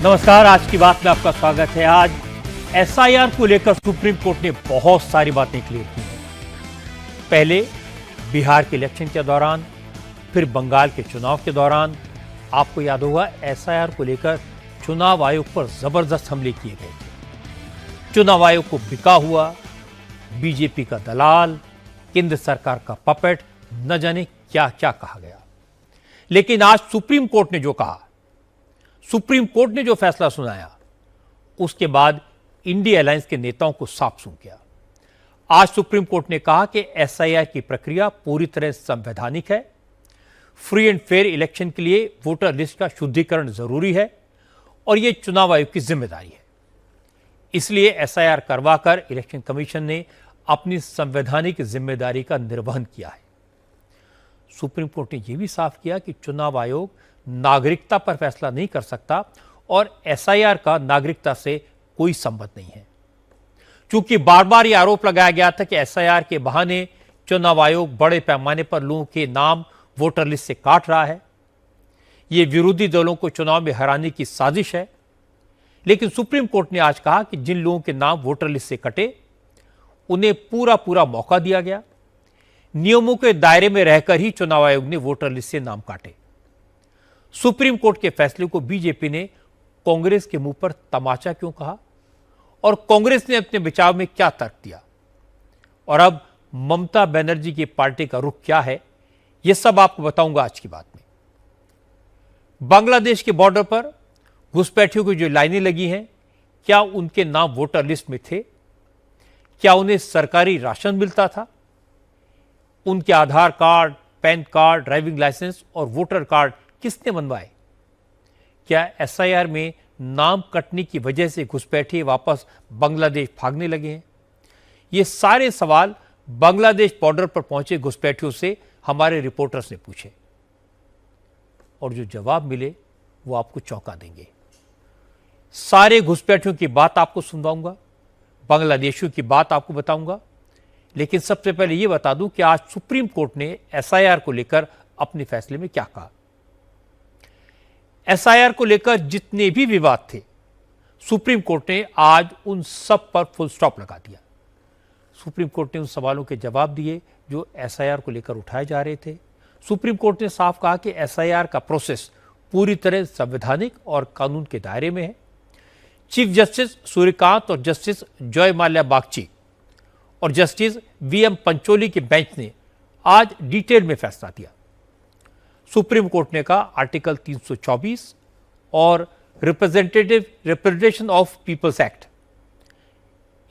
नमस्कार। आज की बात में आपका स्वागत है। आज एसआईआर को लेकर सुप्रीम कोर्ट ने बहुत सारी बातें क्लियर की हैं। पहले बिहार के इलेक्शन के दौरान, फिर बंगाल के चुनाव के दौरान आपको याद होगा एसआईआर को लेकर चुनाव आयोग पर जबरदस्त हमले किए गए थे। चुनाव आयोग को बिका हुआ, बीजेपी का दलाल, केंद्र सरकार का पपेट, न जाने क्या क्या कहा गया। लेकिन आज सुप्रीम कोर्ट ने जो कहा, सुप्रीम कोर्ट ने जो फैसला सुनाया, उसके बाद इंडिया अलायंस के नेताओं को साफ सूंघ गया। आज सुप्रीम कोर्ट ने कहा कि एसआईआर की प्रक्रिया पूरी तरह संवैधानिक है, फ्री एंड फेयर इलेक्शन के लिए वोटर लिस्ट का शुद्धिकरण जरूरी है और यह चुनाव आयोग की जिम्मेदारी है। इसलिए एसआईआर करवाकर इलेक्शन कमीशन ने अपनी संवैधानिक जिम्मेदारी का निर्वहन किया है। सुप्रीम कोर्ट ने यह भी साफ किया कि चुनाव आयोग नागरिकता पर फैसला नहीं कर सकता और एसआईआर का नागरिकता से कोई संबंध नहीं है। क्योंकि बार बार यह आरोप लगाया गया था कि एसआईआर के बहाने चुनाव आयोग बड़े पैमाने पर लोगों के नाम वोटर लिस्ट से काट रहा है, यह विरोधी दलों को चुनाव में हराने की साजिश है। लेकिन सुप्रीम कोर्ट ने आज कहा कि जिन लोगों के नाम वोटर लिस्ट से कटे, उन्हें पूरा मौका दिया गया। नियमों के दायरे में रहकर ही चुनाव आयोग ने वोटर लिस्ट से नाम काटे। सुप्रीम कोर्ट के फैसले को बीजेपी ने कांग्रेस के मुंह पर तमाचा क्यों कहा और कांग्रेस ने अपने बचाव में क्या तर्क दिया, और अब ममता बनर्जी की पार्टी का रुख क्या है, यह सब आपको बताऊंगा आज की बात में। बांग्लादेश के बॉर्डर पर घुसपैठियों की जो लाइनें लगी हैं, क्या उनके नाम वोटर लिस्ट में थे? क्या उन्हें सरकारी राशन मिलता था? उनके Aadhaar card, PAN card, driving licence और वोटर कार्ड किसने बनवाए? क्या एसआईआर में नाम कटने की वजह से घुसपैठिए वापस बांग्लादेश भागने लगे हैं? ये सारे सवाल बांग्लादेश बॉर्डर पर पहुंचे घुसपैठियों से हमारे रिपोर्टर्स ने पूछे और जो जवाब मिले वो आपको चौंका देंगे। सारे घुसपैठियों की बात आपको सुनवाऊंगा, बांग्लादेशियों की बात आपको बताऊंगा। लेकिन सबसे पहले यह बता दूं कि आज सुप्रीम कोर्ट ने एसआईआर को लेकर अपने फैसले में क्या कहा। एसआईआर को लेकर जितने भी विवाद थे, सुप्रीम कोर्ट ने आज उन सब पर फुल स्टॉप लगा दिया। सुप्रीम कोर्ट ने उन सवालों के जवाब दिए जो एसआईआर को लेकर उठाए जा रहे थे। सुप्रीम कोर्ट ने साफ कहा कि एसआईआर का प्रोसेस पूरी तरह संवैधानिक और कानून के दायरे में है। चीफ जस्टिस सूर्यकांत और जस्टिस जॉय माल्या बागची और जस्टिस वीएम पंचोली के बेंच ने आज डिटेल में फैसला दिया। सुप्रीम कोर्ट ने कहा आर्टिकल 324 और रिप्रेजेंटेशन ऑफ पीपल्स एक्ट,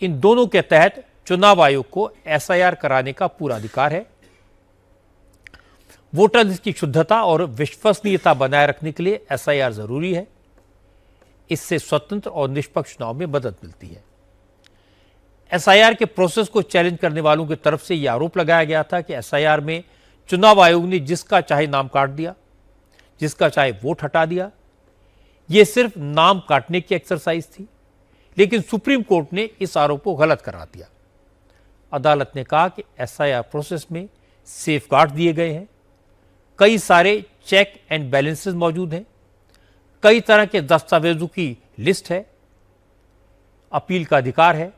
इन दोनों के तहत चुनाव आयोग को एसआईआर कराने का पूरा अधिकार है। वोटर लिस्ट की शुद्धता और विश्वसनीयता बनाए रखने के लिए एसआईआर जरूरी है। इससे स्वतंत्र और निष्पक्ष चुनाव में मदद मिलती है। एसआईआर के प्रोसेस को चैलेंज करने वालों की तरफ से यह आरोप लगाया गया था कि एसआईआर में चुनाव आयोग ने जिसका चाहे नाम काट दिया, जिसका चाहे वोट हटा दिया। यह सिर्फ नाम काटने की एक्सरसाइज थी। लेकिन सुप्रीम कोर्ट ने इस आरोप को गलत करार दिया। अदालत ने कहा कि एसआईआर प्रोसेस में सेफगार्ड दिए गए हैं, कई सारे चेक एंड बैलेंसेस मौजूद हैं, कई तरह के दस्तावेजों की लिस्ट है, अपील का अधिकार है।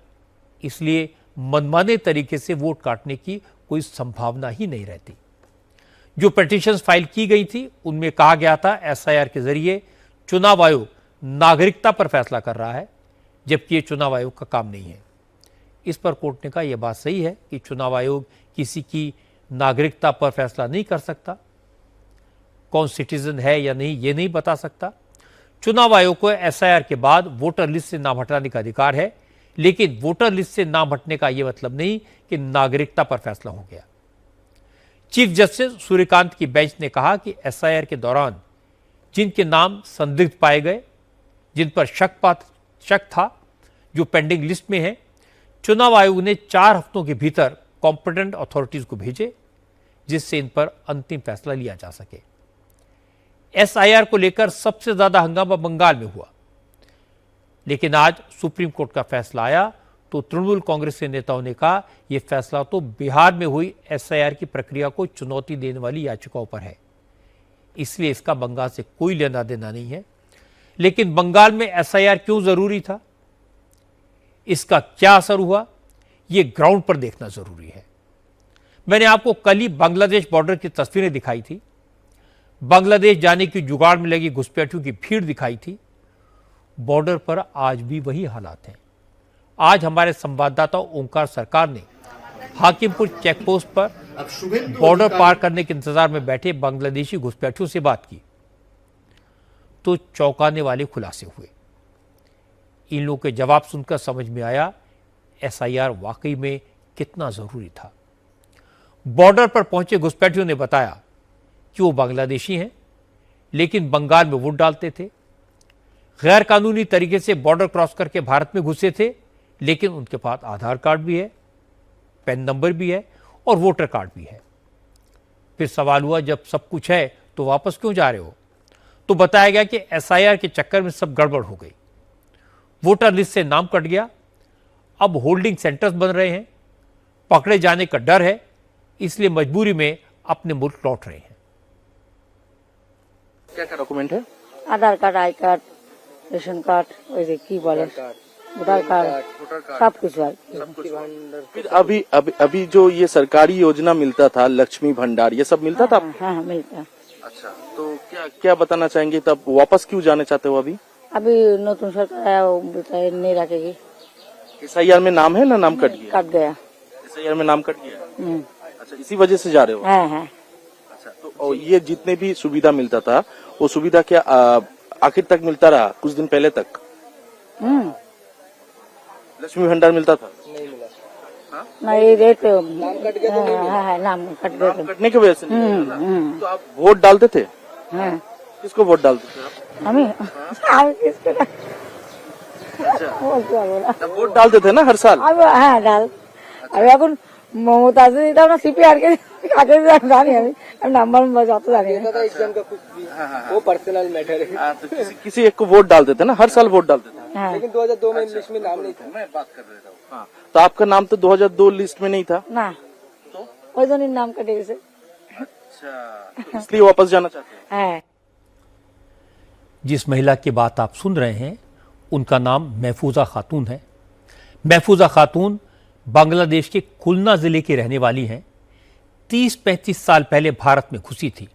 इसलिए मनमाने तरीके से वोट काटने की कोई संभावना ही नहीं रहती। जो पिटीशंस फाइल की गई थी उनमें कहा गया था एसआईआर के जरिए चुनाव आयोग नागरिकता पर फैसला कर रहा है, जबकि ये चुनाव आयोग का काम नहीं है। इस पर कोर्ट ने कहा यह बात सही है कि चुनाव आयोग किसी की नागरिकता पर फैसला नहीं कर सकता, कौन सिटीजन है या नहीं ये नहीं बता सकता। चुनाव आयोग को एसआईआर के बाद वोटर लिस्ट से नाम हटाने का अधिकार है, लेकिन वोटर लिस्ट से नाम हटने का यह मतलब नहीं कि नागरिकता पर फैसला हो गया। चीफ जस्टिस सूर्यकांत की बेंच ने कहा कि एसआईआर के दौरान जिनके नाम संदिग्ध पाए गए, जिन पर शक था, जो पेंडिंग लिस्ट में है, चुनाव आयोग ने 4 हफ्तों के भीतर कॉम्पिटेंट अथॉरिटीज को भेजे, जिससे इन पर अंतिम फैसला लिया जा सके। एसआईआर को लेकर सबसे ज्यादा हंगामा बंगाल में हुआ, लेकिन आज सुप्रीम कोर्ट का फैसला आया तो तृणमूल कांग्रेस के नेताओं ने कहा यह फैसला तो बिहार में हुई एसआईआर की प्रक्रिया को चुनौती देने वाली याचिकाओं पर है, इसलिए इसका बंगाल से कोई लेना देना नहीं है। लेकिन बंगाल में एसआईआर क्यों जरूरी था, इसका क्या असर हुआ, यह ग्राउंड पर देखना जरूरी है। मैंने आपको कल ही बांग्लादेश बॉर्डर की तस्वीरें दिखाई थी। बांग्लादेश जाने की जुगाड़ में लगी घुसपैठियों की भीड़ दिखाई थी। बॉर्डर पर आज भी वही हालात हैं। आज हमारे संवाददाता ओंकार सरकार ने हाकिमपुर चेकपोस्ट पर बॉर्डर पार करने के इंतजार में बैठे बांग्लादेशी घुसपैठियों से बात की तो चौंकाने वाले खुलासे हुए। इन लोगों के जवाब सुनकर समझ में आया एसआईआर वाकई में कितना जरूरी था। बॉर्डर पर पहुंचे घुसपैठियों ने बताया कि वो बांग्लादेशी हैं, लेकिन बंगाल में वोट डालते थे। गैर कानूनी तरीके से बॉर्डर क्रॉस करके भारत में घुसे थे, लेकिन उनके पास आधार कार्ड भी है, पैन नंबर भी है और वोटर कार्ड भी है। फिर सवाल हुआ, जब सब कुछ है तो वापस क्यों जा रहे हो? तो बताया गया कि एसआईआर के चक्कर में सब गड़बड़ हो गई। वोटर लिस्ट से नाम कट गया। अब होल्डिंग सेंटर्स बन रहे हैं। पकड़े जाने का डर है, इसलिए मजबूरी में अपने मुल्क लौट रहे हैं। क्या क्या डॉक्यूमेंट है? Aadhaar card, I card, ration card, वैसे की बोले वोटर कार्ड, सब कुछ है। फिर अभी जो ये सरकारी योजना मिलता था, लक्ष्मी भंडार, ये सब मिलता था? हाँ, मिलता है। अच्छा, तो क्या क्या बताना चाहेंगे? तब वापस क्यों जाने चाहते हो? अभी नतून सरकार आया, वो बोलता है नहीं रखेगी। एसआईआर में नाम है ना, नाम कट गया? कट गया। एसआईआर में नाम कट गया। अच्छा, इसी वजह से जा रहे हो? हाँ। अच्छा, तो ये जितने भी सुविधा मिलता था, वो सुविधा क्या आखिर तक मिलता रहा? कुछ दिन पहले तक लक्ष्मी भंडार मिलता था? नहीं मिला। नहीं रेट नाम कट गया। नाम कट गया। नाम कटने की वजह से नहीं मिला। तो आप वोट डालते थे? हाँ। किसको वोट डालते थे आप? हमें किसको? अच्छा, बोला तब वोट डालते थे ना हर साल? अब हाँ डाल। अभी এখন মমতা দিদি আমরা সিপিআর के आगे जाने हम नंबर बजाते जाने एग्जाम का कुछ भी वो पर्सनल मैटर है। तो किसी एक को वोट डालते थे ना, हर साल वोट डालते थे। हाँ। लेकिन 2002 में लिस्ट में नाम नहीं था। मैं बात कर रहा था। हाँ, तो आपका नाम तो 2002 लिस्ट में नहीं था ना, तो ওই জন্য নাম কাটে গেছে। अच्छा, तो इसलिए वापस जाना चाहते हैं? হ্যাঁ। जिस महिला की बात आप सुन रहे हैं उनका नाम महफूजा खातून है। महफूजा खातून बांग्लादेश के खुलना जिले की रहने वाली हैं। 30-35 साल पहले भारत में घुसी थी।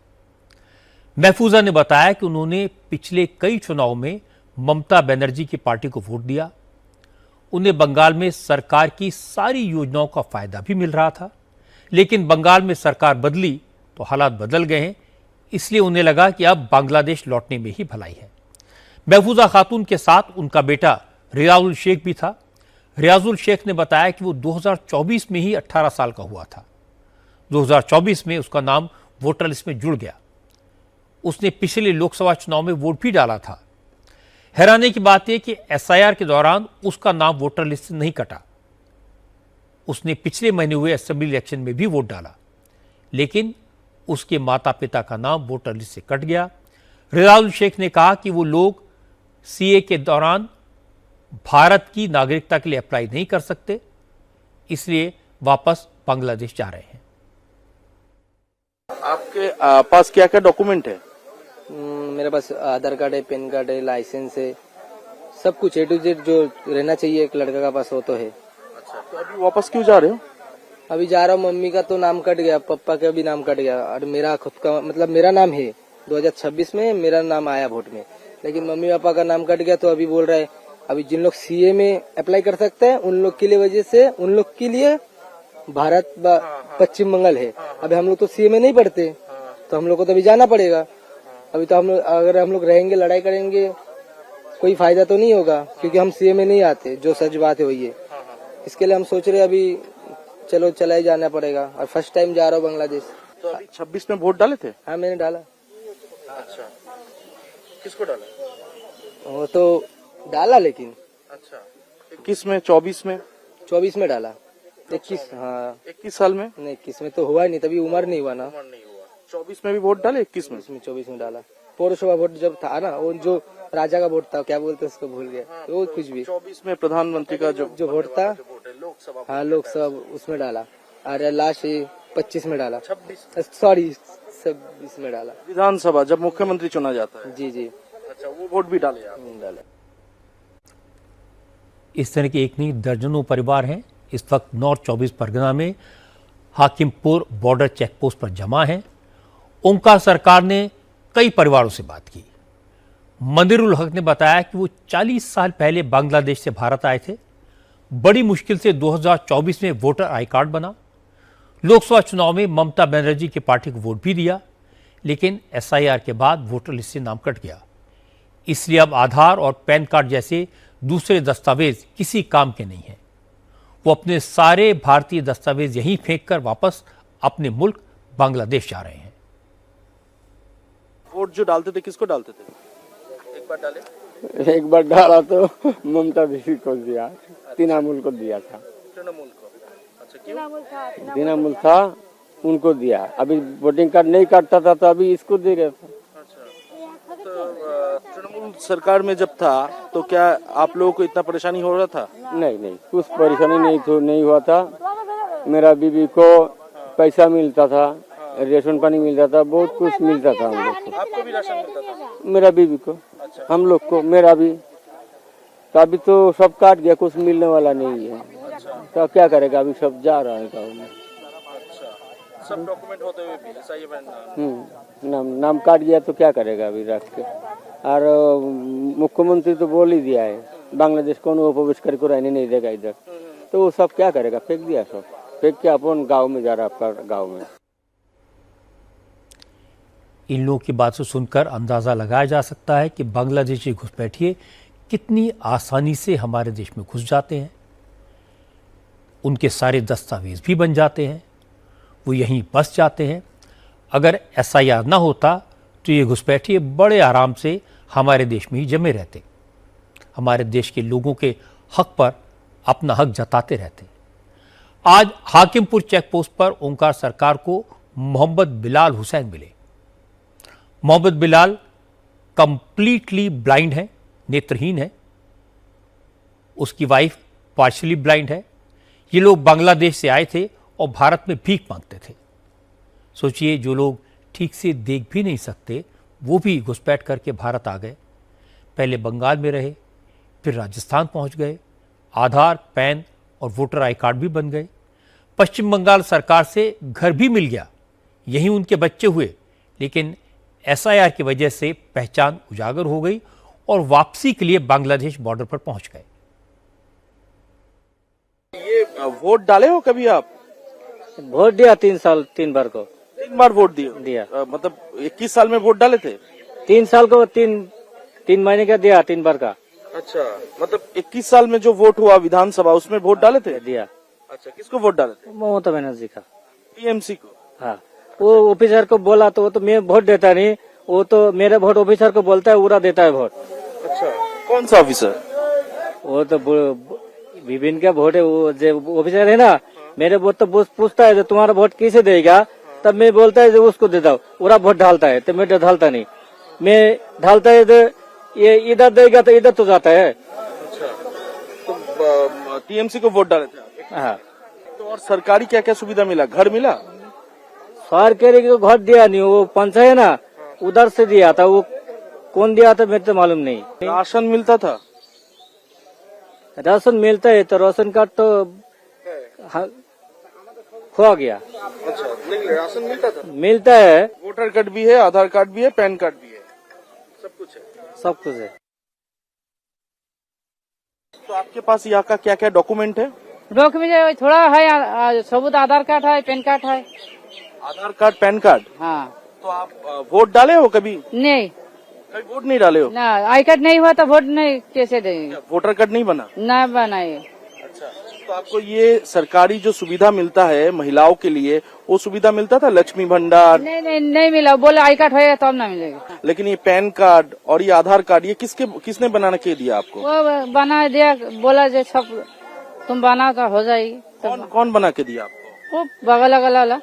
महफूजा ने बताया कि उन्होंने पिछले कई चुनाव में ममता बनर्जी की पार्टी को वोट दिया। उन्हें बंगाल में सरकार की सारी योजनाओं का फायदा भी मिल रहा था, लेकिन बंगाल में सरकार बदली तो हालात बदल गए हैं। इसलिए उन्हें लगा कि अब बांग्लादेश लौटने में ही भलाई है। महफूजा खातून के साथ उनका बेटा रियाजुल शेख भी था। रियाजुल शेख ने बताया कि वो 2024 में ही 18 साल का हुआ था। 2024 में उसका नाम वोटर लिस्ट में जुड़ गया। उसने पिछले लोकसभा चुनाव में वोट भी डाला था। हैरानी की बात यह कि एसआईआर के दौरान उसका नाम वोटर लिस्ट से नहीं कटा। उसने पिछले महीने हुए असेंबली इलेक्शन में भी वोट डाला, लेकिन उसके माता पिता का नाम वोटर लिस्ट से कट गया। रियाजुल शेख ने कहा कि वो लोग सीए के दौरान भारत की नागरिकता के लिए अप्लाई नहीं कर सकते, इसलिए वापस बांग्लादेश जा रहे हैं। आपके पास क्या क्या डॉक्यूमेंट है? मेरे पास आधार कार्ड है, पैन कार्ड है, लाइसेंस है, सब कुछ A to Z जो रहना चाहिए एक लड़का का पास वो तो है। अच्छा, तो अभी वापस क्यों जा रहे हो? अभी जा रहा हूँ, मम्मी का तो नाम कट गया, पापा का भी नाम कट गया और मेरा खुद का मतलब मेरा नाम है 2026 में मेरा नाम आया वोट में, लेकिन मम्मी पापा का नाम कट गया। तो अभी बोल रहे हैं अभी जिन लोग सीए में अप्लाई कर सकते हैं उन लोग के लिए वजह से उन लोग के लिए भारत पश्चिम बंगाल है। अभी हम लोग तो सीए में नहीं पढ़ते, तो हम लोग को तो अभी जाना पड़ेगा। अभी तो हम लोग अगर हम लोग रहेंगे लड़ाई करेंगे कोई फायदा तो नहीं होगा, क्योंकि हम सीए में नहीं आते, जो सच बात है वही है। इसके लिए हम सोच रहे अभी चलो चला ही जाना पड़ेगा और फर्स्ट टाइम जा रहा हूँ बांग्लादेश। तो अभी 26 में वोट डाले थे? हाँ मैंने डाला। अच्छा, किसको डाला? वो तो डाला, लेकिन अच्छा, 21 में, 24 में, 24 में डाला। 21 हाँ 21 साल में नहीं, 21 में तो हुआ नहीं, तभी उम्र नहीं हुआ ना। नहीं हुआ। 24 में भी वोट डाले? 21 में? 24 में डाला। पौरसभा वोट जब था ना, वो जो राजा का वोट था, क्या बोलते हैं उसको भूल गया, वो कुछ भी। 24 में प्रधानमंत्री का जो वोट था, लोकसभा, हाँ लोकसभा उसमें डाला। और लास्ट 25 में डाला, 26 सॉरी 26 में डाला। विधानसभा जब मुख्यमंत्री चुना जाता है। जी जी। अच्छा, वो वोट भी डाले आप? डाले। इस तरह के एक नहीं दर्जनों परिवार हैं इस वक्त नॉर्थ 24 परगना में हाकिमपुर बॉर्डर चेकपोस्ट पर जमा हैं। ओंकार सरकार ने कई परिवारों से बात की। मंदिरुल हक ने बताया कि वो 40 साल पहले बांग्लादेश से भारत आए थे। बड़ी मुश्किल से 2024 में वोटर आई कार्ड बना। लोकसभा चुनाव में ममता बनर्जी की पार्टी को वोट भी दिया, लेकिन एसआईआर के बाद वोटर लिस्ट से नाम कट गया। इसलिए अब आधार और पैन कार्ड जैसे दूसरे दस्तावेज किसी काम के नहीं हैं। वो अपने सारे भारतीय दस्तावेज यहीं फेंककर वापस अपने मुल्क बांग्लादेश जा रहे हैं। वोट जो डालते थे किसको डालते थे? एक बार डाले? एक बार डाला तो ममता दीदी को दिया, तृणमूल को दिया था। तृणमूल को? अच्छा, क्यों? तृणमूल था उनको दिया। अभी वोटिंग कार्ड नहीं काटता था तो अभी इसको दे रहे थे। तृणमूल सरकार में जब था तो क्या आप लोगों को इतना परेशानी हो रहा था? नहीं, कुछ परेशानी नहीं हुआ था। मेरा बीबी को पैसा मिलता था, रेशन पानी मिलता था, बहुत कुछ मिलता था हम लोग को। आपको भी राशन मिलता था? मेरा बीबी को, हम लोग को, मेरा भी। तो अभी तो सब काट गया, कुछ मिलने वाला नहीं है। तो क्या करेगा, अभी सब जा रहा है गाँव में। सब डॉक्यूमेंट होते हुए भी SIA नाम काट गया तो क्या करेगा अभी रख के। और मुख्यमंत्री तो बोल ही दिया है बांग्लादेश को उपवेश करके रहने नहीं देगा इधर। तो वो सब क्या करेगा, फेंक दिया, सब फेंक के अपन गांव में जा रहा, आपका गांव में। इन लोगों की बात से सुनकर अंदाजा लगाया जा सकता है कि बांग्लादेशी घुसपैठिए कितनी आसानी से हमारे देश में घुस जाते हैं। उनके सारे दस्तावेज भी बन जाते हैं, वो यहीं बस जाते हैं। अगर SIR ना होता तो ये घुसपैठिए बड़े आराम से हमारे देश में ही जमे रहते, हमारे देश के लोगों के हक पर अपना हक जताते रहते। आज हाकिमपुर चेक पोस्ट पर ओंकार सरकार को मोहम्मद बिलाल हुसैन मिले। मोहम्मद बिलाल कंप्लीटली ब्लाइंड है, नेत्रहीन है। उसकी वाइफ पार्शियली ब्लाइंड है। ये लोग बांग्लादेश से आए थे और भारत में भीख मांगते थे। सोचिए, जो लोग ठीक से देख भी नहीं सकते वो भी घुसपैठ करके भारत आ गए। पहले बंगाल में रहे, फिर राजस्थान पहुंच गए। आधार, पैन और वोटर आई कार्ड भी बन गए। पश्चिम बंगाल सरकार से घर भी मिल गया, यहीं उनके बच्चे हुए। लेकिन SIR की वजह से पहचान उजागर हो गई और वापसी के लिए बांग्लादेश बॉर्डर पर पहुंच गए। ये वोट डाले हो कभी आप? वोट दिया 3 बार को। 3 बार वोट दिया। मतलब 21 साल में वोट डाले थे? 3 साल को 3 महीने का दिया, 3 बार का। अच्छा, मतलब 21 साल में जो वोट हुआ विधानसभा उसमें वोट डाले थे? दिया। अच्छा, किसको वोट डाले थे? ममता बनर्जी का। TMC को? हाँ, वो ऑफिसर को बोला तो वो तो मैं वोट देता नहीं, वो तो मेरे वोट ऑफिसर को बोलता है, पूरा देता है वोट। अच्छा, कौन सा ऑफिसर? वो तो विभिन्न का वोट है, वो जो ऑफिसर है ना, मेरे वोट तो पूछता है तुम्हारा वोट किसे देगा, तब मैं बोलता है जो उसको देता हूँ, पूरा वोट ढालता है। तो मैं ढालता नहीं, मैं ढालता है तो ये इधर देगा तो इधर तो जाता है। अच्छा, तो TMC को वोट डाले थे? हाँ। तो और सरकारी क्या क्या सुविधा मिला? घर मिला? सरकारी को घर दिया नहीं, वो पंचायत है ना, उधर से दिया था। वो कौन दिया था मेरे तो मालूम नहीं। राशन मिलता था? राशन मिलता है, तो राशन कार्ड तो खो गया। अच्छा, नहीं राशन मिलता था? मिलता है, वोटर कार्ड भी है, आधार कार्ड भी है, पैन कार्ड भी है, सब कुछ है। सब कुछ है। तो आपके पास यहाँ का क्या क्या डॉक्यूमेंट है? डॉक्यूमेंट थोड़ा है, सबूत आधार कार्ड है, पैन कार्ड है। Aadhaar card, PAN card? हाँ। तो आप वोट डाले हो कभी? नहीं, कभी वोट नहीं डाले हो? ना आई कार्ड नहीं हुआ तो वोट नहीं कैसे देंगे? वोटर कार्ड नहीं बना? ना बनाए। अच्छा, तो आपको ये सरकारी जो सुविधा मिलता है महिलाओं के लिए, वो सुविधा मिलता था? लक्ष्मी भंडार? नहीं मिला। बोले आई कार्ड होगा तब ना मिलेगा। लेकिन ये पैन कार्ड और ये आधार कार्ड ये किसने बनाना के दिया आपको? वो बना दिया, बोला जो सब तुम बनाओ तो हो जाएगी। कौन बना के दिया आपको? वो बगल वाला,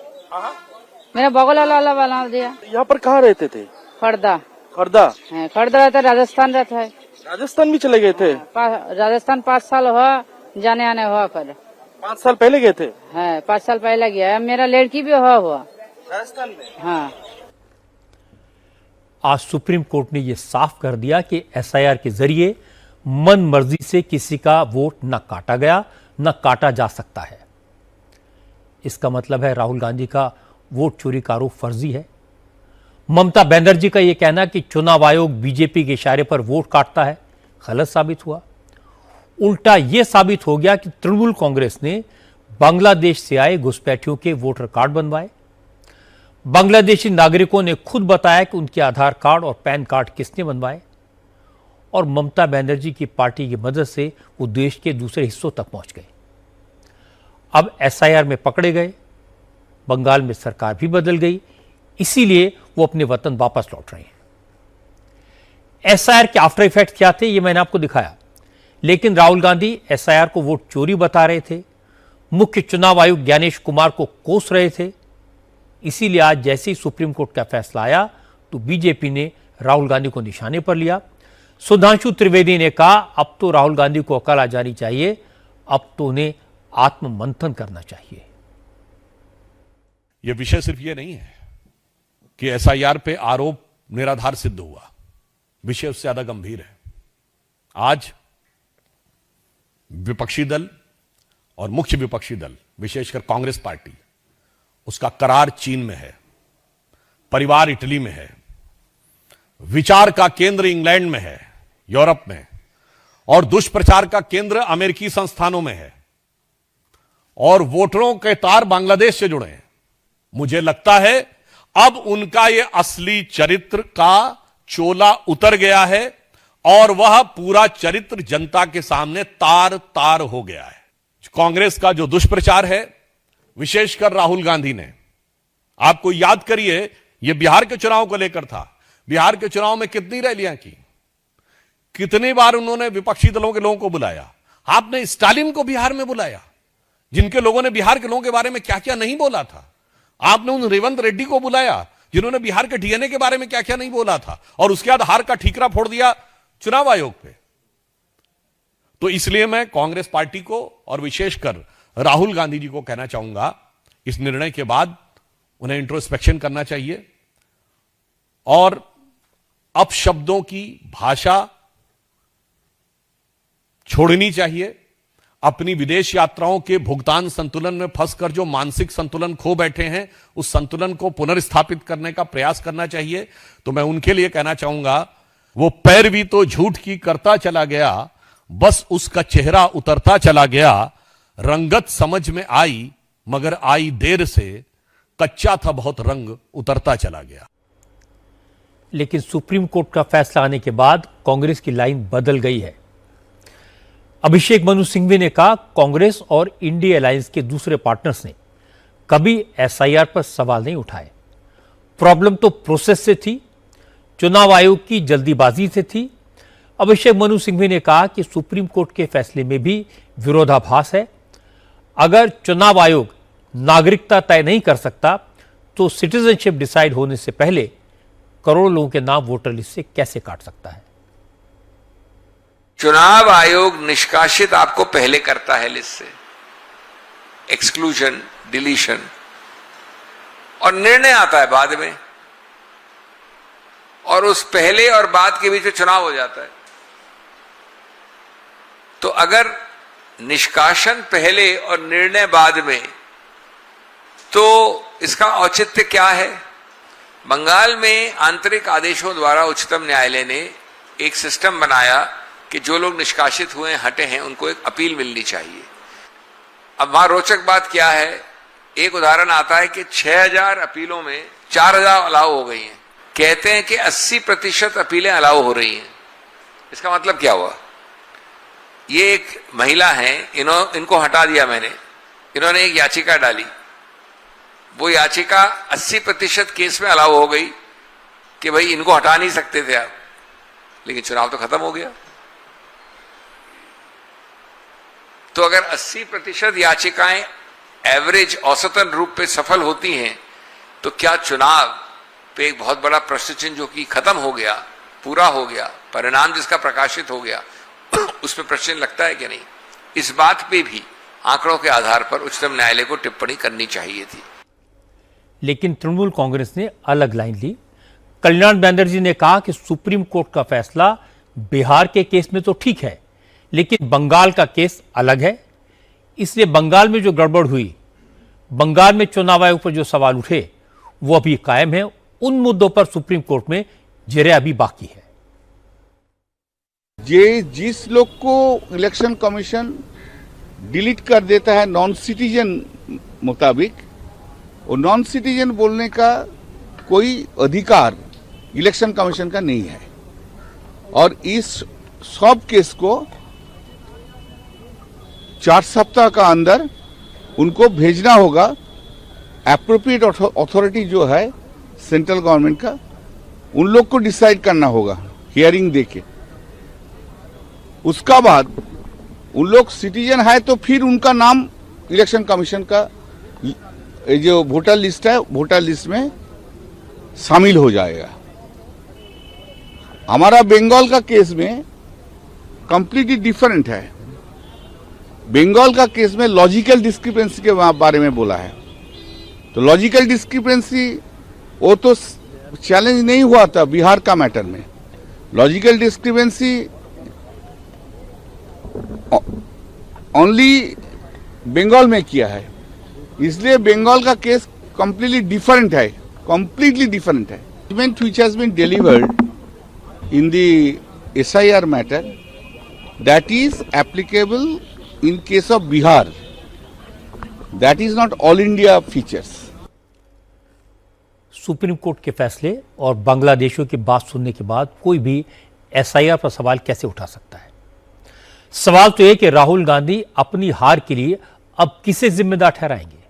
मेरा बगल वाला बना दिया। यहाँ पर कहाँ रहते थे? खर्दा। खर्दा? खर्दा रहता है, राजस्थान रहता है। राजस्थान भी चले गए थे? राजस्थान 5 साल हुआ, जाने आने हुआ कर। 5 साल पहले गए थे? हाँ, 5 साल पहले गया। मेरा लड़की भी हुआ राजस्थान में? हाँ। आज सुप्रीम कोर्ट ने यह साफ कर दिया कि एसआईआर के जरिए मन मर्जी से किसी का वोट न काटा गया न काटा जा सकता है। इसका मतलब है राहुल गांधी का वोट चोरी का आरोप फर्जी है। ममता बनर्जी का यह कहना कि चुनाव आयोग बीजेपी के इशारे पर वोट काटता है गलत साबित हुआ। उल्टा यह साबित हो गया कि तृणमूल कांग्रेस ने बांग्लादेश से आए घुसपैठियों के वोटर कार्ड बनवाए। बांग्लादेशी नागरिकों ने खुद बताया कि उनके आधार कार्ड और पैन कार्ड किसने बनवाए और ममता बनर्जी की पार्टी की मदद से वो देश के दूसरे हिस्सों तक पहुंच गए। अब एसआईआर में पकड़े गए, बंगाल में सरकार भी बदल गई, इसीलिए वो अपने वतन वापस लौट रहे हैं। एसआईआर के आफ्टर इफेक्ट क्या थे ये मैंने आपको दिखाया, लेकिन राहुल गांधी एसआईआर को वोट चोरी बता रहे थे, मुख्य चुनाव आयुक्त ज्ञानेश कुमार को कोस रहे थे। इसीलिए आज जैसे ही सुप्रीम कोर्ट का फैसला आया तो बीजेपी ने राहुल गांधी को निशाने पर लिया। सुधांशु त्रिवेदी ने कहा अब तो राहुल गांधी को अकल आ जानी चाहिए, अब तो उन्हें आत्ममंथन करना चाहिए। यह विषय सिर्फ ये नहीं है कि एसआईआर पे आरोप निराधार सिद्ध हुआ, विषय उससे ज्यादा गंभीर है। आज विपक्षी दल और मुख्य विपक्षी दल विशेषकर कांग्रेस पार्टी, उसका करार चीन में है, परिवार इटली में है, विचार का केंद्र इंग्लैंड में है, यूरोप में, और दुष्प्रचार का केंद्र अमेरिकी संस्थानों में है, और वोटरों के तार बांग्लादेश से जुड़े हैं। मुझे लगता है अब उनका यह असली चरित्र का चोला उतर गया है और वह पूरा चरित्र जनता के सामने तार तार हो गया है। कांग्रेस का जो दुष्प्रचार है, विशेषकर राहुल गांधी ने, आपको याद करिए यह बिहार के चुनाव को लेकर था। बिहार के चुनाव में कितनी रैलियां की, कितनी बार उन्होंने विपक्षी दलों के लोगों को बुलाया। आपने स्टालिन को बिहार में बुलाया, जिनके लोगों ने बिहार के लोगों के बारे में क्या क्या नहीं बोला था। आपने उन रेवंत रेड्डी को बुलाया, जिन्होंने बिहार के डीएनए के बारे में क्या क्या नहीं बोला था, और उसके बाद हार का ठीकरा फोड़ दिया चुनाव आयोग पे। तो इसलिए मैं कांग्रेस पार्टी को और विशेषकर राहुल गांधी जी को कहना चाहूंगा, इस निर्णय के बाद उन्हें इंट्रोस्पेक्शन करना चाहिए और अपशब्दों की भाषा छोड़नी चाहिए। अपनी विदेश यात्राओं के भुगतान संतुलन में फंसकर जो मानसिक संतुलन खो बैठे हैं, उस संतुलन को पुनर्स्थापित करने का प्रयास करना चाहिए। तो मैं उनके लिए कहना चाहूंगा, वो पैरवी तो झूठ की करता चला गया, बस उसका चेहरा उतरता चला गया। रंगत समझ में आई मगर आई देर से, कच्चा था बहुत रंग उतरता चला गया। लेकिन सुप्रीम कोर्ट का फैसला आने के बाद कांग्रेस की लाइन बदल गई है। अभिषेक मनु सिंघवी ने कहा कांग्रेस और इंडिया अलायंस के दूसरे पार्टनर्स ने कभी एसआईआर पर सवाल नहीं उठाए। प्रॉब्लम तो प्रोसेस से थी, चुनाव आयोग की जल्दीबाजी से थी। अभिषेक मनु सिंघवी ने कहा कि सुप्रीम कोर्ट के फैसले में भी विरोधाभास है। अगर चुनाव आयोग नागरिकता तय नहीं कर सकता तो सिटीजनशिप डिसाइड होने से पहले करोड़ों लोगों के नाम वोटर लिस्ट से कैसे काट सकता है। चुनाव आयोग निष्कासित आपको पहले करता है लिस्ट से, एक्सक्लूजन, डिलीशन, और निर्णय आता है बाद में, और उस पहले और बाद के बीच में चुनाव हो जाता है। तो अगर निष्कासन पहले और निर्णय बाद में, तो इसका औचित्य क्या है? बंगाल में आंतरिक आदेशों द्वारा उच्चतम न्यायालय ने एक सिस्टम बनाया कि जो लोग निष्कासित हुए हटे हैं उनको एक अपील मिलनी चाहिए। अब वहां रोचक बात क्या है, एक उदाहरण आता है कि 6000 अपीलों में 4000 अलाउ हो गई हैं। कहते हैं कि 80% अपीलें अलाउ हो रही हैं। इसका मतलब क्या हुआ? ये एक महिला है, इनको हटा दिया मैंने, इन्होंने एक याचिका डाली, वो याचिका 80% केस में अलाउ हो गई कि भाई इनको हटा नहीं सकते थे आप, लेकिन चुनाव तो खत्म हो गया। तो अगर 80% याचिकाएं एवरेज औसतन रूप पे सफल होती हैं, तो क्या चुनाव पे एक बहुत बड़ा प्रश्न चिन्ह जो कि खत्म हो गया, पूरा हो गया, परिणाम जिसका प्रकाशित हो गया, उसमें प्रश्न चिन्ह लगता है कि नहीं? इस बात पे भी आंकड़ों के आधार पर उच्चतम न्यायालय को टिप्पणी करनी चाहिए थी। लेकिन तृणमूल कांग्रेस ने अलग लाइन ली। कल्याण बनर्जी ने कहा कि सुप्रीम कोर्ट का फैसला बिहार के केस में तो ठीक है, लेकिन बंगाल का केस अलग है। इसलिए बंगाल में जो गड़बड़ हुई, बंगाल में चुनाव आयोग पर जो सवाल उठे, वो अभी कायम है। उन मुद्दों पर सुप्रीम कोर्ट में जिरह अभी बाकी है। जिस लोग को इलेक्शन कमीशन डिलीट कर देता है नॉन सिटीजन मुताबिक, वो नॉन सिटीजन बोलने का कोई अधिकार इलेक्शन कमीशन का नहीं है। और इस सब केस को 4 सप्ताह का अंदर उनको भेजना होगा। एप्रोप्रिएट अथॉरिटी जो है सेंट्रल गवर्नमेंट का, उन लोग को डिसाइड करना होगा हियरिंग देके। उसका बाद उन लोग सिटीजन है तो फिर उनका नाम इलेक्शन कमीशन का जो वोटर लिस्ट है, वोटर लिस्ट में शामिल हो जाएगा। हमारा बंगाल का केस में कंप्लीटली डिफरेंट है। बंगाल का केस में लॉजिकल डिस्क्रिपेंसी के बारे में बोला है। तो लॉजिकल डिस्क्रिपेंसी वो तो चैलेंज नहीं हुआ था बिहार का मैटर में। लॉजिकल डिस्क्रिपेंसी ओनली बंगाल में किया है, इसलिए बंगाल का केस कंप्लीटली डिफरेंट है, कंप्लीटली डिफरेंट है। Judgement which has been delivered in the SIR matter, that is applicable in case of Bihar. That is not all India features. Supreme court के फैसले और बांग्लादेशियों की बात सुनने के बाद कोई भी SIR पर सवाल कैसे उठा सकता है? सवाल तो यह कि राहुल गांधी अपनी हार के लिए अब किसे जिम्मेदार ठहराएंगे?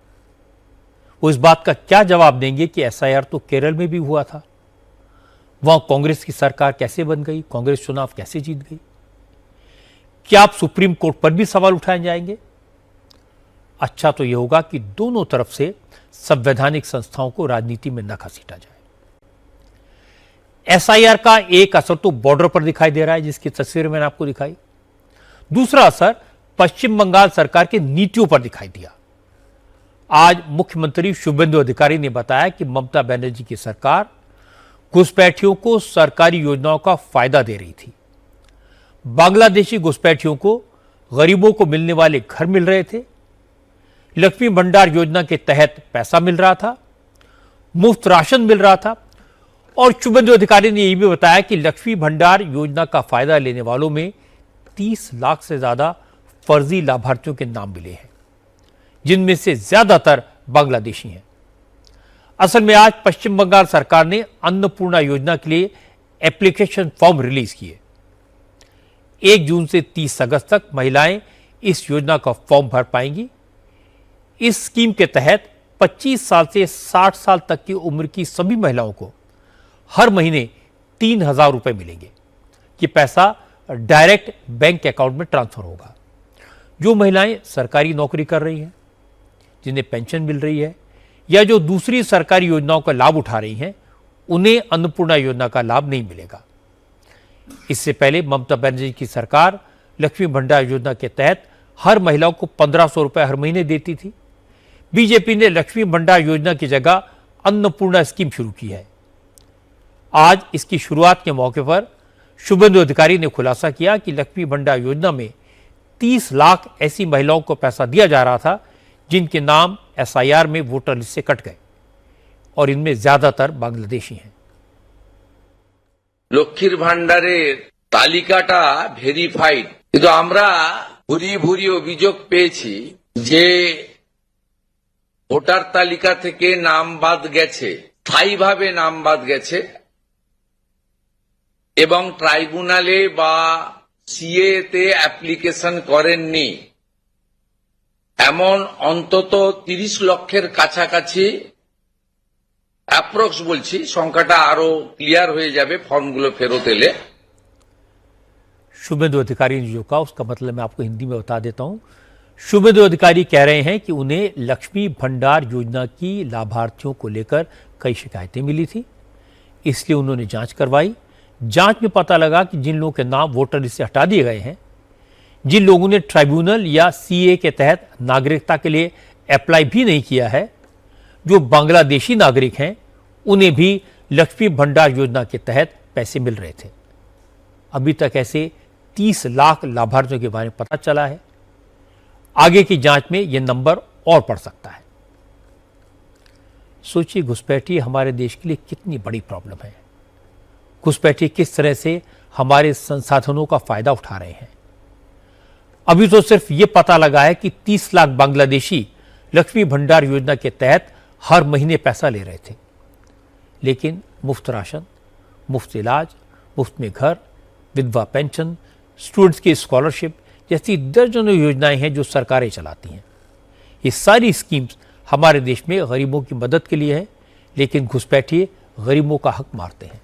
वो इस बात का क्या जवाब देंगे कि SIR तो केरल में भी हुआ था, वहां कांग्रेस की सरकार कैसे बन गई, कांग्रेस चुनाव कैसे जीत गई? क्या आप सुप्रीम कोर्ट पर भी सवाल उठाए जाएंगे? अच्छा तो यह होगा कि दोनों तरफ से संवैधानिक संस्थाओं को राजनीति में न घसीटा जाए। SIR का एक असर तो बॉर्डर पर दिखाई दे रहा है, जिसकी तस्वीर मैंने आपको दिखाई। दूसरा असर पश्चिम बंगाल सरकार की नीतियों पर दिखाई दिया। आज मुख्यमंत्री शुभेंदु अधिकारी ने बताया कि ममता बनर्जी की सरकार घुसपैठियों को सरकारी योजनाओं का फायदा दे रही थी। बांग्लादेशी घुसपैठियों को गरीबों को मिलने वाले घर मिल रहे थे, लक्ष्मी भंडार योजना के तहत पैसा मिल रहा था, मुफ्त राशन मिल रहा था। और शुभेंदु अधिकारी ने यह भी बताया कि लक्ष्मी भंडार योजना का फायदा लेने वालों में 30 लाख से ज्यादा फर्जी लाभार्थियों के नाम मिले हैं, जिनमें से ज्यादातर बांग्लादेशी हैं। असल में आज पश्चिम बंगाल सरकार ने अन्नपूर्णा योजना के लिए एप्लीकेशन फॉर्म रिलीज किए। 1 जून से 30 अगस्त तक महिलाएं इस योजना का फॉर्म भर पाएंगी। इस स्कीम के तहत 25 साल से 60 साल तक की उम्र की सभी महिलाओं को हर महीने 3,000 रुपए मिलेंगे। ये पैसा डायरेक्ट बैंक अकाउंट में ट्रांसफर होगा। जो महिलाएं सरकारी नौकरी कर रही हैं, जिन्हें पेंशन मिल रही है या जो दूसरी सरकारी योजनाओं का लाभ उठा रही हैं, उन्हें अन्नपूर्णा योजना का लाभ नहीं मिलेगा। इससे पहले ममता बनर्जी की सरकार लक्ष्मी भंडार योजना के तहत हर महिलाओं को 1,500 रुपए हर महीने देती थी। बीजेपी ने लक्ष्मी भंडार योजना की जगह अन्नपूर्णा स्कीम शुरू की है। आज इसकी शुरुआत के मौके पर शुभेंदु अधिकारी ने खुलासा किया कि लक्ष्मी भंडार योजना में 30 लाख ऐसी महिलाओं को पैसा दिया जा रहा था जिनके नाम SIR में वोटर लिस्ट से कट गए, और इनमें ज्यादातर बांग्लादेशी हैं। লক্ষ্মীর ভান্ডারের তালিকাটা ভেরিফাইড, কিন্তু আমরা ভুরি ভুরি অভিযোগ পেয়েছি যে ভোটার তালিকা থেকে নাম বাদ গেছে, স্থায়ীভাবে নাম বাদ গেছে এবং ট্রাইব্যুনালে বা সিএ তে অ্যাপ্লিকেশন করেননি এমন অন্তত 30 লক্ষের কাছাকাছি, অ্যাপ্রক্স বলছি, সংখ্যাটা আরো ক্লিয়ার হয়ে যাবে ফর্মগুলো ফেরত এলে। शुभेंदु अधिकारी ने जो कहा उसका मतलब मैं आपको हिंदी में बता देता हूं। शुभेंदु अधिकारी कह रहे हैं कि उन्हें लक्ष्मी भंडार योजना की लाभार्थियों को लेकर कई शिकायतें मिली थी, इसलिए उन्होंने जांच करवाई। जांच में पता लगा कि जिन लोगों के नाम वोटर लिस्ट से हटा दिए गए हैं, जिन लोगों ने ट्राइब्यूनल या सीए के तहत नागरिकता के लिए अप्लाई भी नहीं किया है, जो बांग्लादेशी नागरिक हैं, उन्हें भी लक्ष्मी भंडार योजना के तहत पैसे मिल रहे थे। अभी तक ऐसे 30 लाख लाभार्थियों के बारे में पता चला है। आगे की जांच में यह नंबर और बढ़ सकता है। सोचिए, घुसपैठी हमारे देश के लिए कितनी बड़ी प्रॉब्लम है। घुसपैठी किस तरह से हमारे संसाधनों का फायदा उठा रहे हैं। अभी तो सिर्फ ये पता लगा है कि 30 लाख बांग्लादेशी लक्ष्मी भंडार योजना के तहत हर महीने पैसा ले रहे थे, लेकिन मुफ्त राशन, मुफ्त इलाज, मुफ्त में घर, विधवा पेंशन, स्टूडेंट्स की स्कॉलरशिप जैसी दर्जनों योजनाएं हैं जो सरकारें चलाती हैं। ये सारी स्कीम्स हमारे देश में गरीबों की मदद के लिए है, लेकिन घुसपैठिए गरीबों का हक मारते हैं।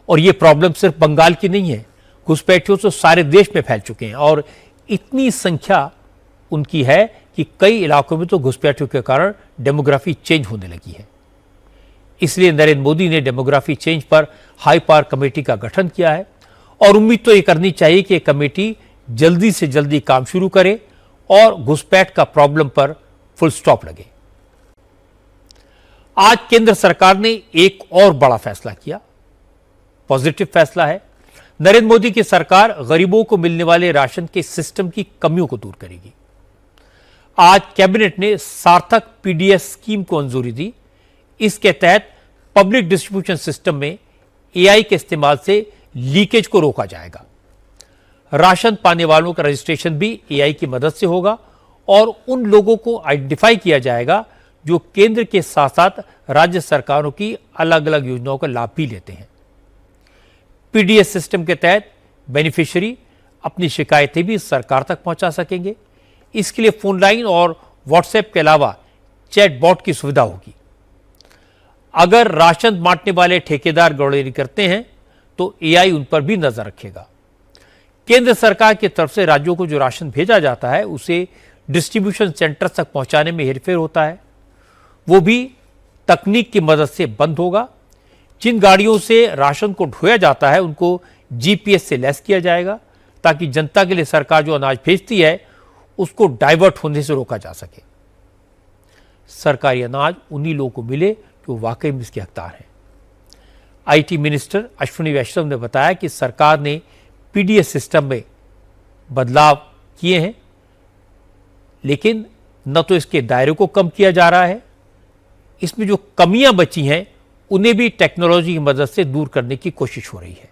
और ये प्रॉब्लम सिर्फ बंगाल की नहीं है, घुसपैठियों तो सारे देश में फैल चुके हैं और इतनी संख्या उनकी है कि कई इलाकों में तो घुसपैठियों के कारण डेमोग्राफी चेंज होने लगी है। इसलिए नरेंद्र मोदी ने डेमोग्राफी चेंज पर हाई पावर कमेटी का गठन किया है और उम्मीद तो ये करनी चाहिए कि कमेटी जल्दी से जल्दी काम शुरू करे और घुसपैठ का प्रॉब्लम पर फुल स्टॉप लगे। आज केंद्र सरकार ने एक और बड़ा फैसला किया, पॉजिटिव फैसला है। नरेंद्र मोदी की सरकार गरीबों को मिलने वाले राशन के सिस्टम की कमियों को दूर करेगी। आज कैबिनेट ने सार्थक पीडीएस स्कीम को मंजूरी दी। इसके तहत पब्लिक डिस्ट्रीब्यूशन सिस्टम में एआई के इस्तेमाल से लीकेज को रोका जाएगा। राशन पाने वालों का रजिस्ट्रेशन भी एआई की मदद से होगा और उन लोगों को आइडेंटिफाई किया जाएगा जो केंद्र के साथ साथ राज्य सरकारों की अलग अलग योजनाओं का लाभ भी लेते हैं। पीडीएस सिस्टम के तहत बेनिफिशियरी अपनी शिकायतें भी सरकार तक पहुंचा सकेंगे। इसके लिए फोन लाइन और व्हाट्सएप के अलावा चैटबॉट की सुविधा होगी। अगर राशन बांटने वाले ठेकेदार गड़बड़ी करते हैं तो एआई उन पर भी नजर रखेगा। केंद्र सरकार की तरफ से राज्यों को जो राशन भेजा जाता है उसे डिस्ट्रीब्यूशन सेंटर तक पहुंचाने में हेरफेर होता है, वो भी तकनीक की मदद से बंद होगा। जिन गाड़ियों से राशन को ढोया जाता है उनको जीपीएस से लैस किया जाएगा ताकि जनता के लिए सरकार जो अनाज भेजती है उसको डाइवर्ट होने से रोका जा सके। सरकारी अनाज उन्हीं लोगों को मिले जो वाकई में इसके हकदार हैं। आईटी मिनिस्टर अश्विनी वैष्णव ने बताया कि सरकार ने पीडीएस सिस्टम में बदलाव किए हैं, लेकिन न तो इसके दायरे को कम किया जा रहा है, इसमें जो कमियां बची हैं उन्हें भी टेक्नोलॉजी की मदद से दूर करने की कोशिश हो रही है।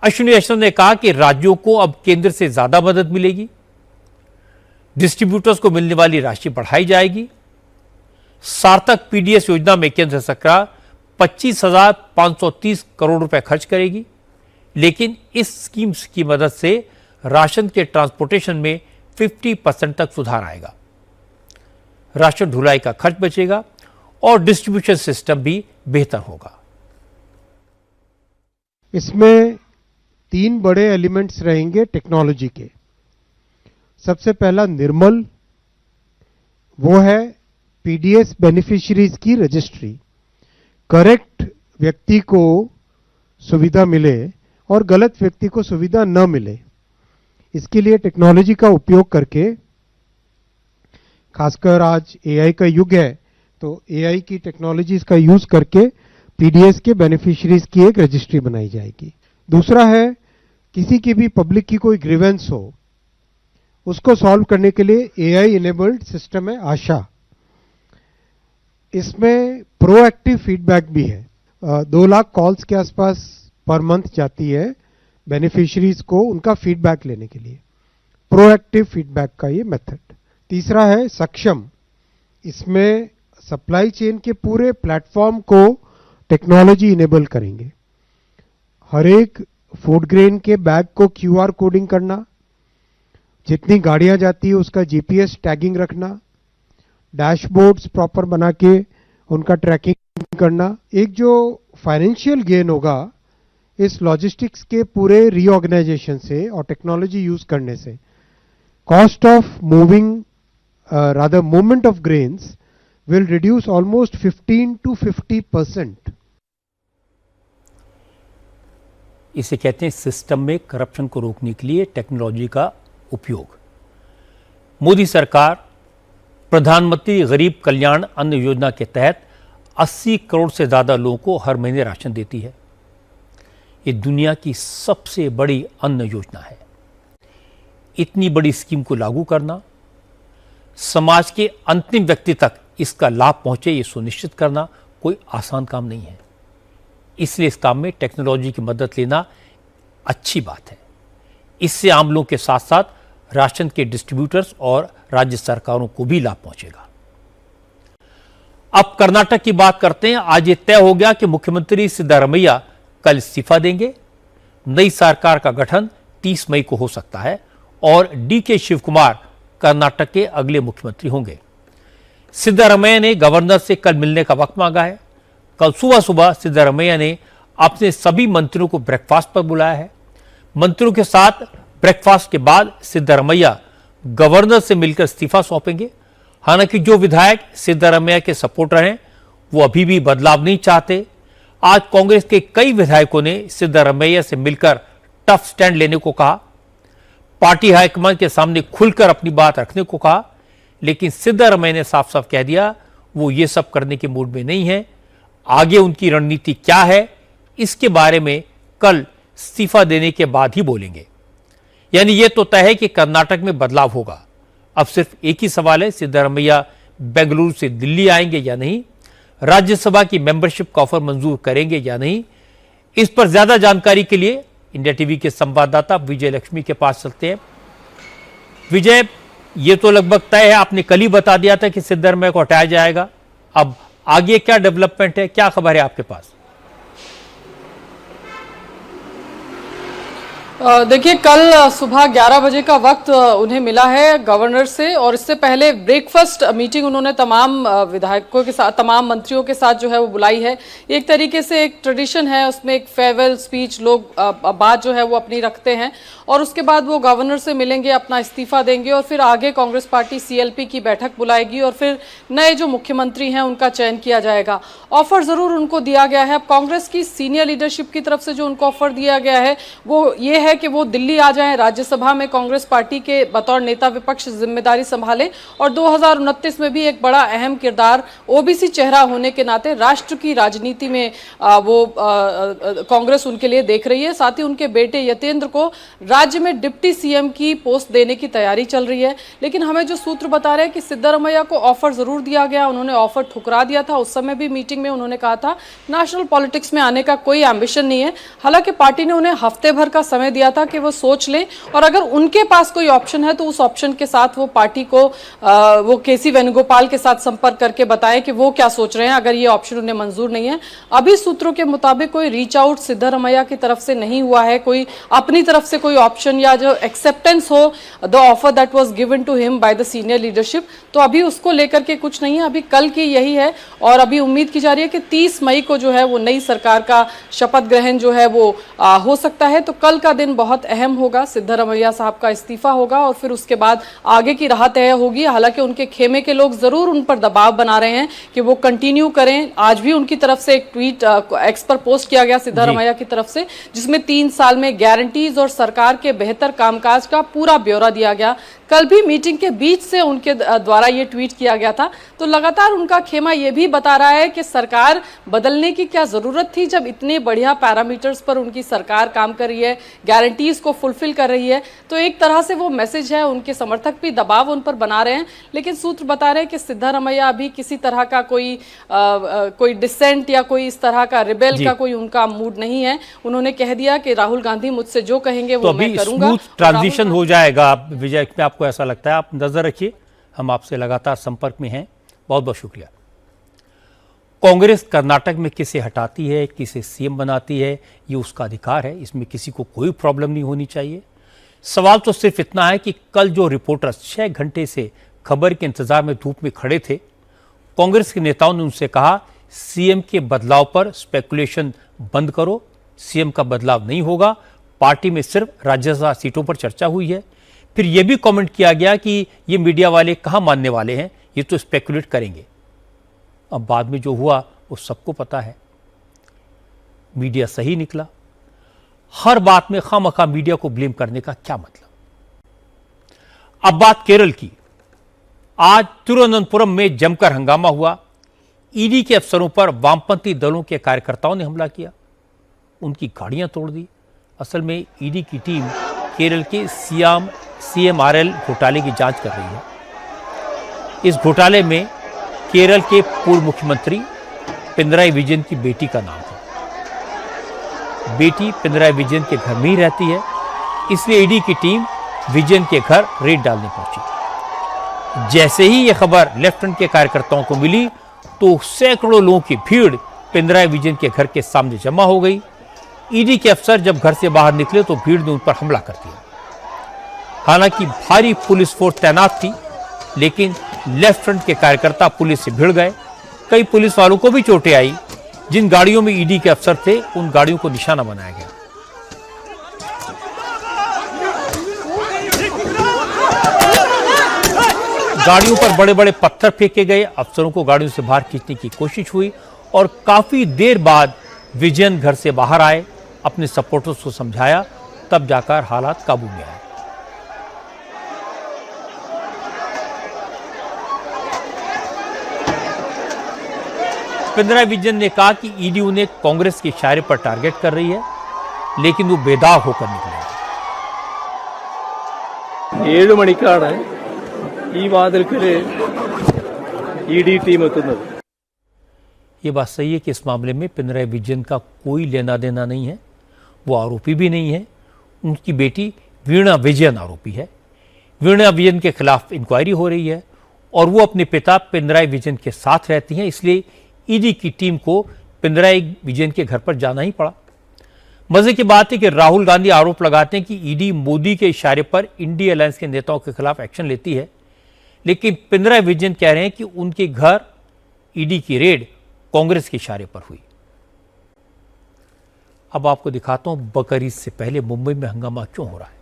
अश्विनी वैष्णव ने कहा कि राज्यों को अब केंद्र से ज्यादा मदद मिलेगी, डिस्ट्रीब्यूटर्स को मिलने वाली राशि बढ़ाई जाएगी। सार्थक पीडीएस योजना में केंद्र सरकार 25,530 करोड़ रुपए खर्च करेगी, लेकिन इस स्कीम की मदद से राशन के ट्रांसपोर्टेशन में 50% तक सुधार आएगा। राशन ढुलाई का खर्च बचेगा और डिस्ट्रीब्यूशन सिस्टम भी बेहतर होगा। इसमें 3 बड़े एलिमेंट्स रहेंगे टेक्नोलॉजी के। सबसे पहला निर्मल, वो है पीडीएस बेनिफिशियरीज की रजिस्ट्री। करेक्ट व्यक्ति को सुविधा मिले और गलत व्यक्ति को सुविधा न मिले, इसके लिए टेक्नोलॉजी का उपयोग करके, खासकर आज एआई का युग है तो एआई की टेक्नोलॉजीज का यूज करके पीडीएस के बेनिफिशियरीज की एक रजिस्ट्री बनाई जाएगी। दूसरा है, किसी की भी पब्लिक की कोई ग्रीवेंस हो उसको सॉल्व करने के लिए एआई इनेबल्ड सिस्टम है आशा। इसमें प्रोएक्टिव फीडबैक भी है। 2 लाख कॉल्स के आसपास पर मंथ जाती है बेनिफिशियरीज को उनका फीडबैक लेने के लिए। प्रोएक्टिव फीडबैक का ये मेथड। तीसरा है सक्षम। इसमें सप्लाई चेन के पूरे प्लेटफॉर्म को टेक्नोलॉजी इनेबल करेंगे। हर एक फूड ग्रेन के बैग को क्यूआर कोडिंग करना, जितनी गाड़ियां जाती है उसका जीपीएस टैगिंग रखना, डैशबोर्ड्स प्रॉपर बना के उनका ट्रैकिंग करना। एक जो फाइनेंशियल गेन होगा इस लॉजिस्टिक्स के पूरे रीऑर्गेनाइजेशन से और टेक्नोलॉजी यूज करने से, cost of moving rather movement of grains will reduce almost 15 to 50%. इसे कहते हैं सिस्टम में करप्शन को रोकने के लिए टेक्नोलॉजी का उपयोग। मोदी सरकार प्रधानमंत्री गरीब कल्याण अन्न योजना के तहत 80 करोड़ से ज़्यादा लोगों को हर महीने राशन देती है। ये दुनिया की सबसे बड़ी अन्न योजना है। इतनी बड़ी स्कीम को लागू करना, समाज के अंतिम व्यक्ति तक इसका लाभ पहुंचे, ये सुनिश्चित करना कोई आसान काम नहीं है। इसलिए इस काम में टेक्नोलॉजी की मदद लेना अच्छी बात है। इससे आम लोगों के साथ साथ राशन के डिस्ट्रीब्यूटर्स और राज्य सरकारों को भी लाभ पहुंचेगा। अब कर्नाटक की बात करते हैं। आज ये तय हो गया कि मुख्यमंत्री सिद्धारमैया कल इस्तीफा देंगे। नई सरकार का गठन 30 मई को हो सकता है और डीके शिवकुमार कर्नाटक के अगले मुख्यमंत्री होंगे। सिद्धारमैया ने गवर्नर से कल मिलने का वक्त मांगा है। कल सुबह सुबह सिद्धारमैया ने अपने सभी मंत्रियों को ब्रेकफास्ट पर बुलाया है। मंत्रियों के साथ ब्रेकफास्ट के बाद सिद्धारमैया गवर्नर से मिलकर इस्तीफा सौंपेंगे। हालांकि जो विधायक सिद्धारमैया के सपोर्टर हैं वो अभी भी बदलाव नहीं चाहते। आज कांग्रेस के कई विधायकों ने सिद्धारमैया से मिलकर टफ स्टैंड लेने को कहा, पार्टी हाईकमान के सामने खुलकर अपनी बात रखने को कहा, लेकिन सिद्धारमैया ने साफ साफ कह दिया वो ये सब करने के मूड में नहीं है। आगे उनकी रणनीति क्या है इसके बारे में कल इस्तीफा देने के बाद ही बोलेंगे। यानी यह तो तय है कि कर्नाटक में बदलाव होगा। अब सिर्फ एक ही सवाल है, सिद्धारमैया बेंगलुरु से दिल्ली आएंगे या नहीं, राज्यसभा की मेंबरशिप का ऑफर मंजूर करेंगे या नहीं। इस पर ज्यादा जानकारी के लिए इंडिया टीवी के संवाददाता विजय लक्ष्मी के पास चलते हैं। विजय, ये तो लगभग तय है, आपने कल ही बता दिया था कि सिद्धारमैया को हटाया जाएगा। अब आगे क्या डेवलपमेंट है, क्या खबर है आपके पास? देखिए, कल सुबह 11 बजे का वक्त उन्हें मिला है गवर्नर से और इससे पहले ब्रेकफास्ट मीटिंग उन्होंने तमाम विधायकों के साथ, तमाम मंत्रियों के साथ जो है वो बुलाई है। एक तरीके से एक ट्रेडिशन है, उसमें एक फेयरवेल स्पीच लोग बात जो है वो अपनी रखते हैं और उसके बाद वो गवर्नर से मिलेंगे, अपना इस्तीफा देंगे और फिर आगे कांग्रेस पार्टी CLP की बैठक बुलाएगी और फिर नए जो मुख्यमंत्री हैं उनका चयन किया जाएगा। ऑफर जरूर उनको दिया गया है। अब कांग्रेस की सीनियर लीडरशिप की तरफ से जो उनको ऑफर दिया गया है वो ये है कि वो दिल्ली आ जाएं, राज्यसभा में कांग्रेस पार्टी के बतौर नेता विपक्ष जिम्मेदारी संभालें और 2029 में भी एक बड़ा अहम किरदार OBC चेहरा होने के नाते राष्ट्र की राजनीति में कांग्रेस उनके लिए देख रही है। साथ ही उनके बेटे यतेंद्र को राज्य में डिप्टी CM की पोस्ट देने की तैयारी चल रही है। लेकिन हमें जो सूत्र बता रहे हैं कि सिद्धारमैया को ऑफर जरूर दिया गया, उन्होंने ऑफर ठुकरा दिया था। उस समय भी मीटिंग में उन्होंने कहा था नेशनल पॉलिटिक्स में आने का कोई एम्बिशन नहीं है। हालांकि पार्टी ने उन्हें हफ्ते भर का समय दिया था कि वो सोच लें और अगर उनके पास कोई ऑप्शन है तो उस ऑप्शन के साथ वो पार्टी को वो KC वेणुगोपाल के साथ संपर्क करके बताएं कि वो क्या सोच रहे हैं अगर ये ऑप्शन उन्हें मंजूर नहीं है। अभी सूत्रों के मुताबिक कोई रीच आउट सिद्धारमैया की तरफ से नहीं हुआ है, कोई अपनी तरफ से कोई ऑप्शन या जो एक्सेप्टेंस हो the offer that was given to him by the senior leadership, तो अभी उसको लेकर के कुछ नहीं है। अभी कल की यही है और अभी उम्मीद की जा रही है कि 30 मई को जो है वो नई सरकार का शपथ ग्रहण जो है वो हो सकता है। तो कल का दिन बहुत अहम होगा। सिद्धारमैया साहब का इस्तीफा होगा और फिर उसके बाद आगे की राह तय होगी। हालांकि उनके खेमे के लोग जरूर उन पर दबाव बना रहे हैं कि वो कंटिन्यू करें। आज भी उनकी तरफ से एक ट्वीट एक्स पर पोस्ट किया गया सिद्धारमैया की तरफ से, जिसमें 3 साल में गारंटीज और सरकार के बेहतर कामकाज का पूरा ब्यौरा दिया गया। कल भी मीटिंग के बीच से उनके द्वारा ये ट्वीट किया गया था। तो लगातार उनका खेमा ये भी बता रहा है कि सरकार बदलने की क्या जरूरत थी जब इतने बढ़िया पैरामीटर्स पर उनकी सरकार काम कर रही है, गारंटीज को फुलफिल कर रही है। तो एक तरह से वो मैसेज है, उनके समर्थक भी दबाव उन पर बना रहे हैं। लेकिन सूत्र बता रहे हैं कि सिद्धारमैया अभी किसी तरह का कोई डिसेंट या कोई इस तरह का रिबेल का कोई उनका मूड नहीं है। उन्होंने कह दिया कि राहुल गांधी मुझसे जो कहेंगे वो मैं करूंगा। स्मूथ ट्रांजिशन हो जाएगा विजय, में आपको ऐसा लगता है? आप नजर रखिए, हम आपसे लगातार संपर्क में हैं। बहुत बहुत शुक्रिया। कांग्रेस कर्नाटक में किसे हटाती है, किसे CM बनाती है, ये उसका अधिकार है, इसमें किसी को कोई प्रॉब्लम नहीं होनी चाहिए। सवाल तो सिर्फ इतना है कि कल जो रिपोर्टर्स 6 घंटे से खबर के इंतजार में धूप में खड़े थे, कांग्रेस के नेताओं ने उनसे कहा CM के बदलाव पर स्पेकुलेशन बंद करो, CM का बदलाव नहीं होगा, पार्टी में सिर्फ राज्यसभा सीटों पर चर्चा हुई है। फिर यह भी कमेंट किया गया कि ये मीडिया वाले कहां मानने वाले हैं, ये तो स्पेकुलेट करेंगे। अब बाद में जो हुआ वो सबको पता है, मीडिया सही निकला। हर बात में खामखा मीडिया को ब्लेम करने का क्या मतलब। अब बात केरल की। आज तिरुवनंतपुरम में जमकर हंगामा हुआ। ईडी के अफसरों पर वामपंथी दलों के कार्यकर्ताओं ने हमला किया, उनकी गाड़ियां तोड़ दी। असल में ईडी की टीम केरल के CMRL घोटाले की जांच कर रही है। इस घोटाले में केरल के पूर्व मुख्यमंत्री पिनराई विजयन की बेटी का नाम है। बेटी पिनराई विजयन के घर में ही रहती है, इसलिए ईडी की टीम विजयन के घर रेड डालने पहुंची। जैसे ही यह खबर लेफ्ट फ्रंट के कार्यकर्ताओं को मिली तो सैकड़ों लोगों की भीड़ पिनराई विजयन के घर के सामने जमा हो गई। ईडी के अफसर जब घर से बाहर निकले तो भीड़ ने उन पर हमला कर दिया। हालांकि भारी पुलिस फोर्स तैनात थी, लेकिन लेफ्ट फ्रंट के कार्यकर्ता पुलिस से भिड़ गए। कई पुलिस वालों को भी चोटें आई। जिन गाड़ियों में ईडी के अफसर थे उन गाड़ियों को निशाना बनाया गया। गाड़ियों पर बड़े बड़े पत्थर फेंके गए। अफसरों को गाड़ियों से बाहर खींचने की कोशिश हुई और काफी देर बाद विजयन घर से बाहर आए, अपने सपोर्टर्स को समझाया, तब जाकर हालात काबू में आए। पिनराई विजयन ने कहा कि ईडी उन्हें कांग्रेस के इशारे पर टारगेट कर रही है, लेकिन वो बेदाग होकर निकले। 7 മണിക്കാണ് ഈ വാതിൽക്കല് ईडी टीम എത്തുന്നത്। ये बात सही है कि इस मामले में पिनराई विजयन का कोई लेना देना नहीं है, वो आरोपी भी नहीं है। उनकी बेटी वीणा विजयन आरोपी है। वीणा विजयन के खिलाफ इंक्वायरी हो रही है और वो अपने पिता पिनराई विजयन के साथ रहती हैं, इसलिए ईडी की टीम को पिनराई विजयन के घर पर जाना ही पड़ा। मजे की बात है कि राहुल गांधी आरोप लगाते हैं कि ईडी मोदी के इशारे पर इंडिया अलायंस के नेताओं के खिलाफ एक्शन लेती है, लेकिन पिनराई विजयन कह रहे हैं कि उनके घर ईडी की रेड कांग्रेस के इशारे पर हुई। अब आपको दिखाता हूं बकरीद से पहले मुंबई में हंगामा क्यों हो रहा है।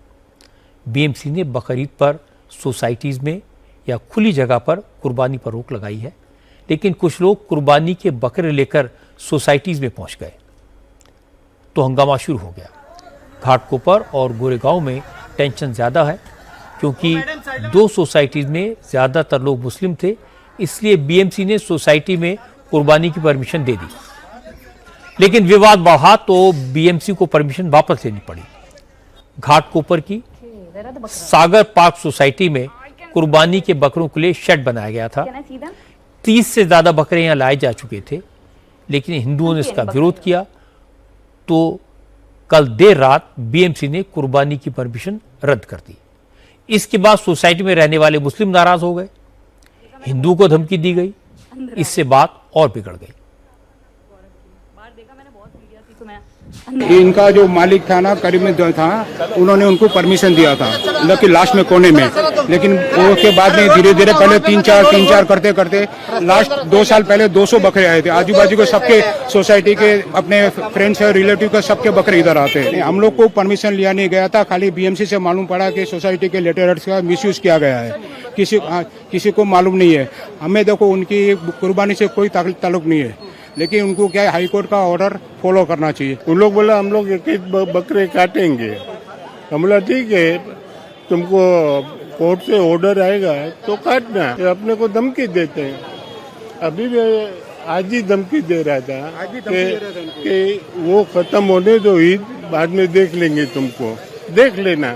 बीएमसी ने बकरीद पर सोसाइटीज में या खुली जगह पर कुर्बानी पर रोक लगाई है, लेकिन कुछ लोग कुर्बानी के बकरे लेकर सोसाइटीज में पहुंच गए तो हंगामा शुरू हो गया। घाटकोपर और गोरेगांव में टेंशन ज्यादा है, क्योंकि 2 सोसाइटीज में ज्यादातर लोग मुस्लिम थे, इसलिए बीएमसी ने सोसाइटी में कुर्बानी की परमिशन दे दी। लेकिन विवाद बढ़ा तो बीएमसी को परमिशन वापस लेनी पड़ी। घाटकोपर की सागर पार्क सोसाइटी में कुर्बानी के बकरों के लिए शेड बनाया गया था। 30 से ज्यादा बकरे यहां लाए जा चुके थे, लेकिन हिंदुओं ने इसका विरोध किया तो कल देर रात बीएमसी ने कुर्बानी की परमिशन रद्द कर दी। इसके बाद सोसाइटी में रहने वाले मुस्लिम नाराज हो गए, हिंदुओं को धमकी दी गई, इससे बात और बिगड़ गई। इनका जो मालिक था ना, करीब में जो था, उन्होंने उनको परमिशन दिया था, मतलब कि लास्ट में कोने में। लेकिन उसके बाद में धीरे धीरे पहले 3-4 करते करते लास्ट 2 साल पहले 200 बकरे आए थे। आजू बाजू के सबके सोसाइटी के अपने फ्रेंड्स और रिलेटिव के सबके बकरे इधर आते हैं। हम लोग को परमिशन लिया नहीं गया था, खाली बीएमसी से मालूम पड़ा कि सोसाइटी के लेटर्स का मिसयूज किया गया है। किसी को मालूम नहीं है। हमें देखो उनकी कुर्बानी से कोई ताल्लुक नहीं है, लेकिन उनको क्या है, हाई कोर्ट का ऑर्डर फॉलो करना चाहिए। उन लोग बोला हम लोग एक बकरे काटेंगे। हम बोला ठीक है, तुमको कोर्ट से ऑर्डर आएगा तो काटना। ये अपने को धमकी देते हैं। अभी भी आज ही धमकी दे रहा था कि वो खत्म होने दो ईद, बाद में देख लेंगे, तुमको देख लेना।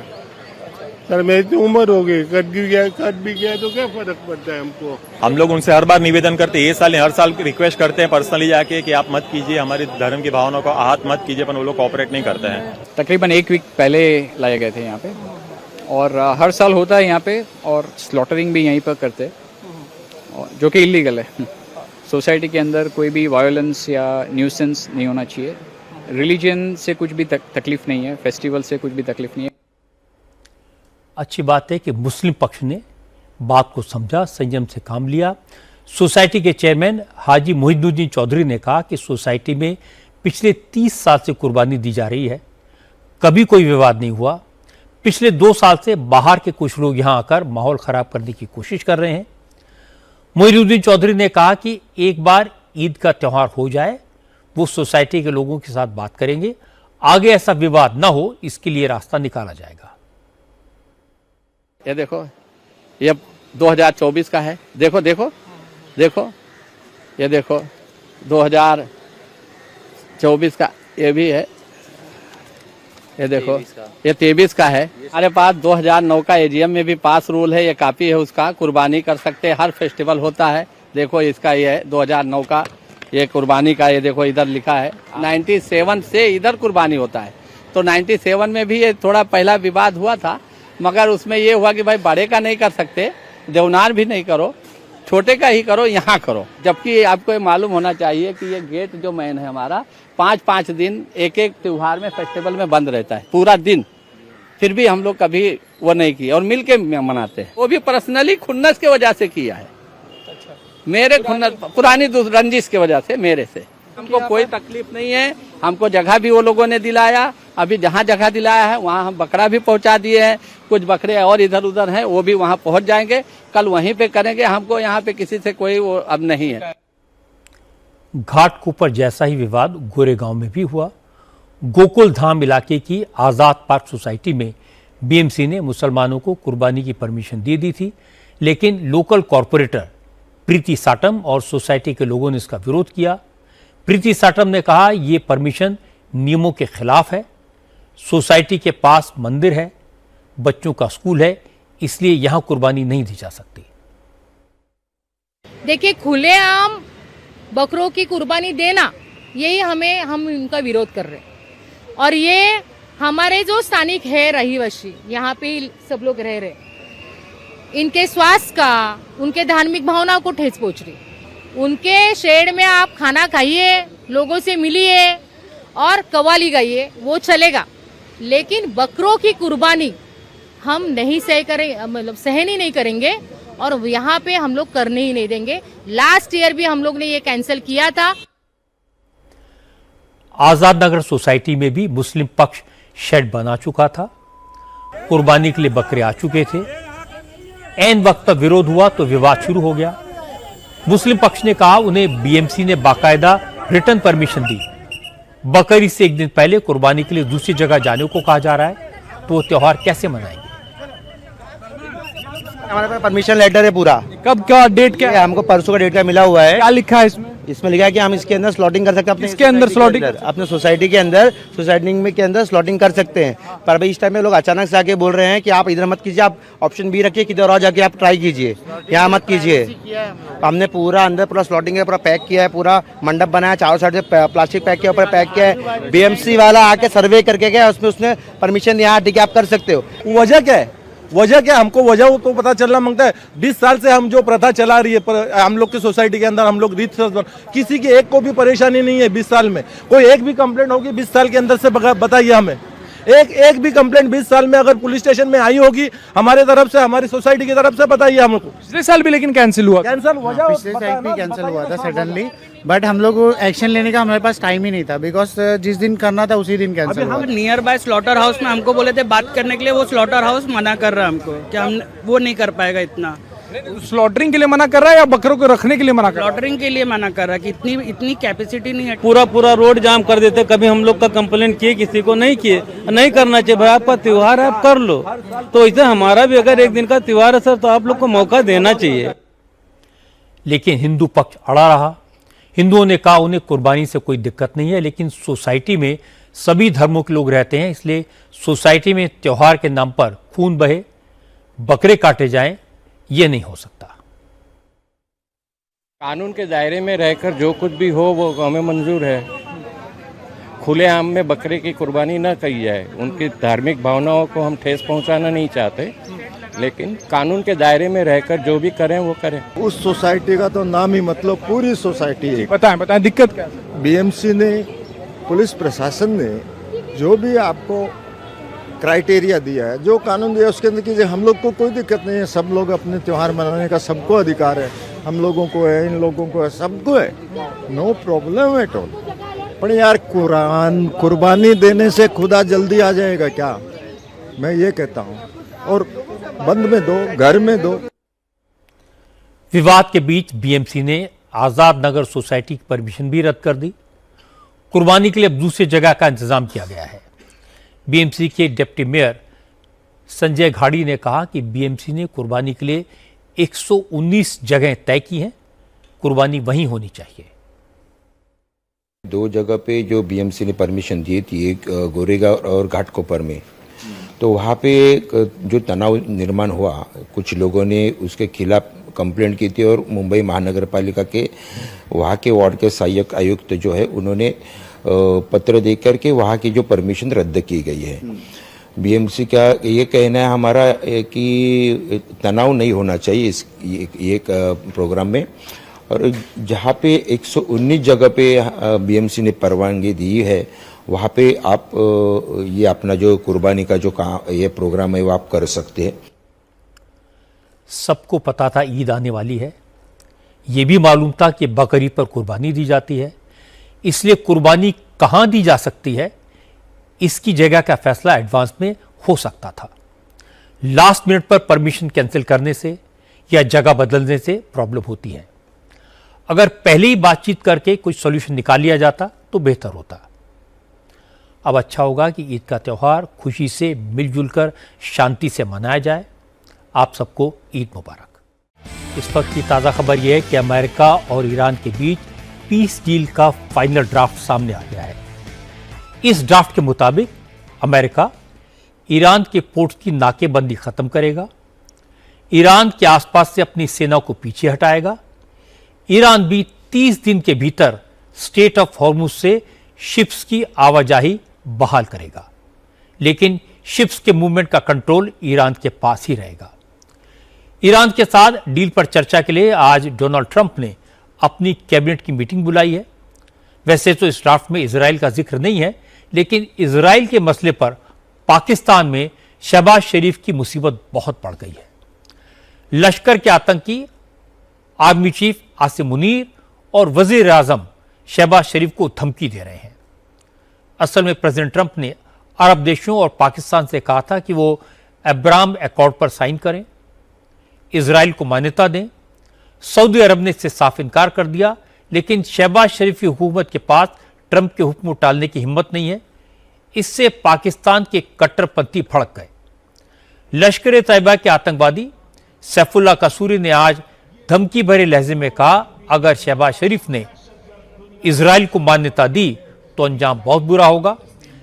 सर मेरी तो उम्र हो गई, कट भी गया तो क्या फर्क पड़ता है हमको। हम लोग उनसे हर बार निवेदन करते हैं, ये साल हर साल रिक्वेस्ट करते हैं पर्सनली जाके कि आप मत कीजिए, हमारे धर्म की भावनाओं को आहत मत कीजिए, पर वो लोग कोऑपरेट नहीं करते हैं। तकरीबन 1 वीक पहले लाए गए थे यहाँ पे, और हर साल होता है यहाँ पे, और स्लॉटरिंग भी यहीं पर करते हैं, जो कि इलीगल है। सोसाइटी के अंदर कोई भी वायलेंस या न्यूसेंस नहीं होना चाहिए। रिलीजन से कुछ भी तकलीफ नहीं है, फेस्टिवल से कुछ भी तकलीफ नहीं है। अच्छी बात है कि मुस्लिम पक्ष ने बात को समझा, संयम से काम लिया। सोसाइटी के चेयरमैन हाजी मोहिद्दीन चौधरी ने कहा कि सोसाइटी में पिछले 30 साल से कुर्बानी दी जा रही है, कभी कोई विवाद नहीं हुआ। पिछले 2 साल से बाहर के कुछ लोग यहां आकर माहौल खराब करने की कोशिश कर रहे हैं। मोहिद्दीन चौधरी ने कहा कि एक बार ईद का त्यौहार हो जाए, वो सोसाइटी के लोगों के साथ बात करेंगे, आगे ऐसा विवाद ना हो, इसके लिए रास्ता निकाला जाएगा। ये देखो, ये 2024 का है। देखो देखो देखो, ये देखो 2024 का ये भी है, ये देखो ये 23 का है। हमारे पास 2009 का एजीएम में भी पास रूल है, ये कापी है उसका, कुर्बानी कर सकते हैं, हर फेस्टिवल होता है। देखो इसका ये है 2009 का, ये कुर्बानी का, ये देखो इधर लिखा है 97 से इधर कुर्बानी होता है। तो 97 में भी ये थोड़ा पहला विवाद हुआ था, मगर उसमें ये हुआ कि भाई बड़े का नहीं कर सकते, देवनार भी नहीं करो, छोटे का ही करो, यहाँ करो। जबकि आपको ये मालूम होना चाहिए कि ये गेट जो मेन है हमारा 5-5 दिन एक एक त्योहार में फेस्टिवल में बंद रहता है पूरा दिन, फिर भी हम लोग कभी वो नहीं किया और मिल के मनाते हैं। वो भी पर्सनली खुन्नस की वजह से किया है, मेरे खुन्नस पुरानी रंजिश की वजह से, मेरे से हमको कोई तकलीफ नहीं है। हमको जगह भी वो लोगों ने दिलाया, अभी जहाँ जगह दिलाया है वहाँ हम बकरा भी पहुँचा दिए हैं, कुछ बकरे और इधर उधर हैं वो भी वहाँ पहुँच जाएंगे, कल वहीं पे करेंगे। हमको यहाँ पे किसी से कोई वो अब नहीं है। घाटकोपर जैसा ही विवाद गोरेगांव में भी हुआ। गोकुल धाम इलाके की आजाद पार्क सोसाइटी में बीएमसी ने मुसलमानों को कुर्बानी की परमिशन दे दी थी, लेकिन लोकल कॉरपोरेटर प्रीति साटम और सोसाइटी के लोगों ने इसका विरोध किया। प्रीति साटम ने कहा ये परमिशन नियमों के खिलाफ है, सोसाइटी के पास मंदिर है, बच्चों का स्कूल है, इसलिए यहां कुर्बानी नहीं दी जा सकती। देखिए, खुलेआम बकरों की कुर्बानी देना, यही हम इनका विरोध कर रहे हैं। और ये हमारे जो स्थानिक है रहीवासी, यहाँ पे सब लोग रह रहे, इनके स्वास्थ्य का, उनके धार्मिक भावनाओं को ठेस पहुंच रही। उनके शेड में आप खाना खाइए, लोगों से मिलिए और कव्वाली गाइए, वो चलेगा, लेकिन बकरों की कुर्बानी हम नहीं मतलब सहन ही नहीं करेंगे और यहाँ पे हम लोग करने ही नहीं देंगे। लास्ट ईयर भी हम लोग ने ये कैंसिल किया था। आजाद नगर सोसाइटी में भी मुस्लिम पक्ष शेड बना चुका था, कुर्बानी के लिए बकरे आ चुके थे। ऐन वक्त पर विरोध हुआ तो विवाद शुरू हो गया। मुस्लिम पक्ष ने कहा उन्हें बीएमसी ने बाकायदा रिटर्न परमिशन दी, बकरी से एक दिन पहले कुर्बानी के लिए दूसरी जगह जाने को कहा जा रहा है, तो वो त्योहार कैसे मनाएंगे? हमारे पास परमिशन लेटर है पूरा। कब क्या डेट क्या है? हमको परसों का डेट का मिला हुआ है। क्या लिखा है इसमें? इसमें लिखा है कि हम इसके अंदर स्लॉटिंग कर सकते हैं। इसके अंदर स्लॉटिंग अपने सोसाइटी के अंदर, सोसाइटी में के अंदर स्लॉटिंग कर सकते हैं। पर भाई इस टाइम में लोग अचानक से आके बोल रहे हैं कि आप इधर मत कीजिए, आप ऑप्शन बी रखिए, किधर और जाके आप ट्राई कीजिए, यहाँ मत कीजिए। हमने पूरा अंदर पूरा स्लॉटिंग है, पूरा पैक किया है, पूरा मंडप बनाया, चारों साइड से प्लास्टिक पैक किया, ऊपर पैक किया है। बीएमसी वाला आके सर्वे करके गया, उसमें उसने परमिशन दिया, ठीक है आप कर सकते हो। वजह क्या है? वजह क्या? हमको वजह तो पता चलना मांगता है। 20 साल से हम जो प्रथा चला रही है हम लोग की सोसाइटी के अंदर, हम लोग रीत किसी की एक को भी परेशानी नहीं है। 20 साल में कोई एक भी कंप्लेंट होगी 20 साल के अंदर से बताइए हमें। एक भी कंप्लेंट 20 साल में अगर पुलिस स्टेशन में आई होगी हमारे तरफ से, हमारी सोसाइटी की तरफ से, बताइए हमको। पिछले साल भी लेकिन कैंसिल हुआ। कैंसिल पिछले साल भी कैंसिल हुआ था सडनली, बट हम लोग एक्शन लेने का हमारे पास टाइम ही नहीं था, बिकॉज जिस दिन करना था उसी दिन कैंसिल हुआ। नियर बाय स्लॉटर हाउस में हमको बोले थे बात करने के लिए, वो स्लॉटर हाउस मना कर रहा है हमको कि हम वो नहीं कर पाएगा इतना। स्लॉटरिंग के लिए मना कर रहा है या बकरों को रखने के लिए मना कर रहा है? स्लॉटरिंग के लिए मना कर रहा है कि इतनी कैपेसिटी नहीं है। पूरा रोड जाम कर देते। कभी हम लोग का कंप्लेंट किए, किसी को नहीं किए। नहीं करना चाहिए भाई, आपका त्योहार है आप कर लो। तो इसे हमारा भी अगर एक दिन का त्योहार है सर, तो आप लोग को मौका देना चाहिए। लेकिन हिंदू पक्ष अड़ा रहा। हिंदुओं ने कहा उन्हें कुर्बानी से कोई दिक्कत नहीं है, लेकिन सोसाइटी में सभी धर्मों के लोग रहते हैं, इसलिए सोसाइटी में त्योहार के नाम पर खून बहे, बकरे काटे जाएं, ये नहीं हो सकता। कानून के दायरे में रहकर जो कुछ भी हो वो हमें मंजूर है। खुलेआम में बकरे की कुर्बानी न की जाए। उनकी धार्मिक भावनाओं को हम ठेस पहुंचाना नहीं चाहते, लेकिन कानून के दायरे में रहकर जो भी करें वो करें। उस सोसाइटी का तो नाम ही मतलब पूरी सोसाइटी है। बताएं दिक्कत क्या है? बीएमसी ने, पुलिस प्रशासन ने जो भी आपको क्राइटेरिया दिया है, जो कानून दिया है उसके अंदर कीजिए। हम लोग को कोई दिक्कत नहीं है, सब लोग अपने त्योहार मनाने का सबको अधिकार है। हम लोगों को है, इन लोगों को है, सबको है, नो प्रॉब्लम एट ऑल। पर यार कुर्बानी देने से खुदा जल्दी आ जाएगा क्या? मैं ये कहता हूँ, और बंद में दो, घर में दो। विवाद के बीच बीएमसी ने आजाद नगर सोसाइटी की परमिशन भी रद्द कर दी। कुर्बानी के लिए अब दूसरी जगह का इंतजाम किया गया है। बीएमसी के डिप्टी मेयर संजय घाड़ी ने कहा कि बीएमसी ने कुर्बानी के लिए 119 जगह तय की हैं। कुर्बानी वहीं होनी चाहिए। 2 जगह पे जो बीएमसी ने परमिशन दी थी, एक गोरेगांव और घाटकोपर में, तो वहाँ पे जो तनाव निर्माण हुआ, कुछ लोगों ने उसके खिलाफ कंप्लेंट की थी और मुंबई महानगर पालिका के वहाँ के वार्ड के सहायक आयुक्त जो है उन्होंने पत्र देकर के वहाँ की जो परमिशन रद्द की गई है। बीएमसी का ये कहना है हमारा कि तनाव नहीं होना चाहिए इस ये प्रोग्राम में, और जहाँ पे 119 जगह पे बीएमसी ने परवानगी दी है वहाँ पे आप ये अपना जो कुर्बानी का जो ये प्रोग्राम है वो आप कर सकते हैं। सबको पता था ईद आने वाली है, ये भी मालूम था कि बकरीद पर कुर्बानी दी जाती है, इसलिए कुर्बानी कहाँ दी जा सकती है इसकी जगह का फैसला एडवांस में हो सकता था। लास्ट मिनट पर परमिशन कैंसिल करने से या जगह बदलने से प्रॉब्लम होती है। अगर पहले ही बातचीत करके कुछ सॉल्यूशन निकाल लिया जाता तो बेहतर होता। अब अच्छा होगा कि ईद का त्यौहार खुशी से मिलजुल कर शांति से मनाया जाए। आप सबको ईद मुबारक। इस वक्त की ताज़ा खबर यह है कि अमेरिका और ईरान के बीच पीस डील का फाइनल ड्राफ्ट सामने आ गया है। इस ड्राफ्ट के मुताबिक अमेरिका ईरान के पोर्ट की नाकेबंदी खत्म करेगा, ईरान के आसपास से अपनी सेना को पीछे हटाएगा, ईरान भी 30 दिन के भीतर स्टेट ऑफ हॉर्मुज से शिप्स की आवाजाही बहाल करेगा, लेकिन शिप्स के मूवमेंट का कंट्रोल ईरान के पास ही रहेगा। ईरान के साथ डील पर चर्चा के लिए आज डोनाल्ड ट्रंप ने अपनी कैबिनेट की मीटिंग बुलाई है। वैसे तो इस ड्राफ्ट में इजराइल का जिक्र नहीं है, लेकिन इजराइल के मसले पर पाकिस्तान में शहबाज शरीफ की मुसीबत बहुत बढ़ गई है। लश्कर के आतंकी आर्मी चीफ आसिम मुनीर और वजीर आजम शहबाज शरीफ को धमकी दे रहे हैं। असल में प्रेसिडेंट ट्रंप ने अरब देशों और पाकिस्तान से कहा था कि वो अब्राहम अकॉर्ड पर साइन करें, इजराइल को मान्यता दें। सऊदी अरब ने इससे साफ इनकार कर दिया, लेकिन शहबाज शरीफ की हुकूमत के पास ट्रंप के हुक्म टालने की हिम्मत नहीं है। इससे पाकिस्तान के कट्टरपंथी भड़क गए। लश्कर ए तैयबा के आतंकवादी सैफुल्लाह कसूरी ने आज धमकी भरे लहजे में कहा, अगर शहबाज शरीफ ने इजराइल को मान्यता दी तो अंजाम बहुत बुरा होगा।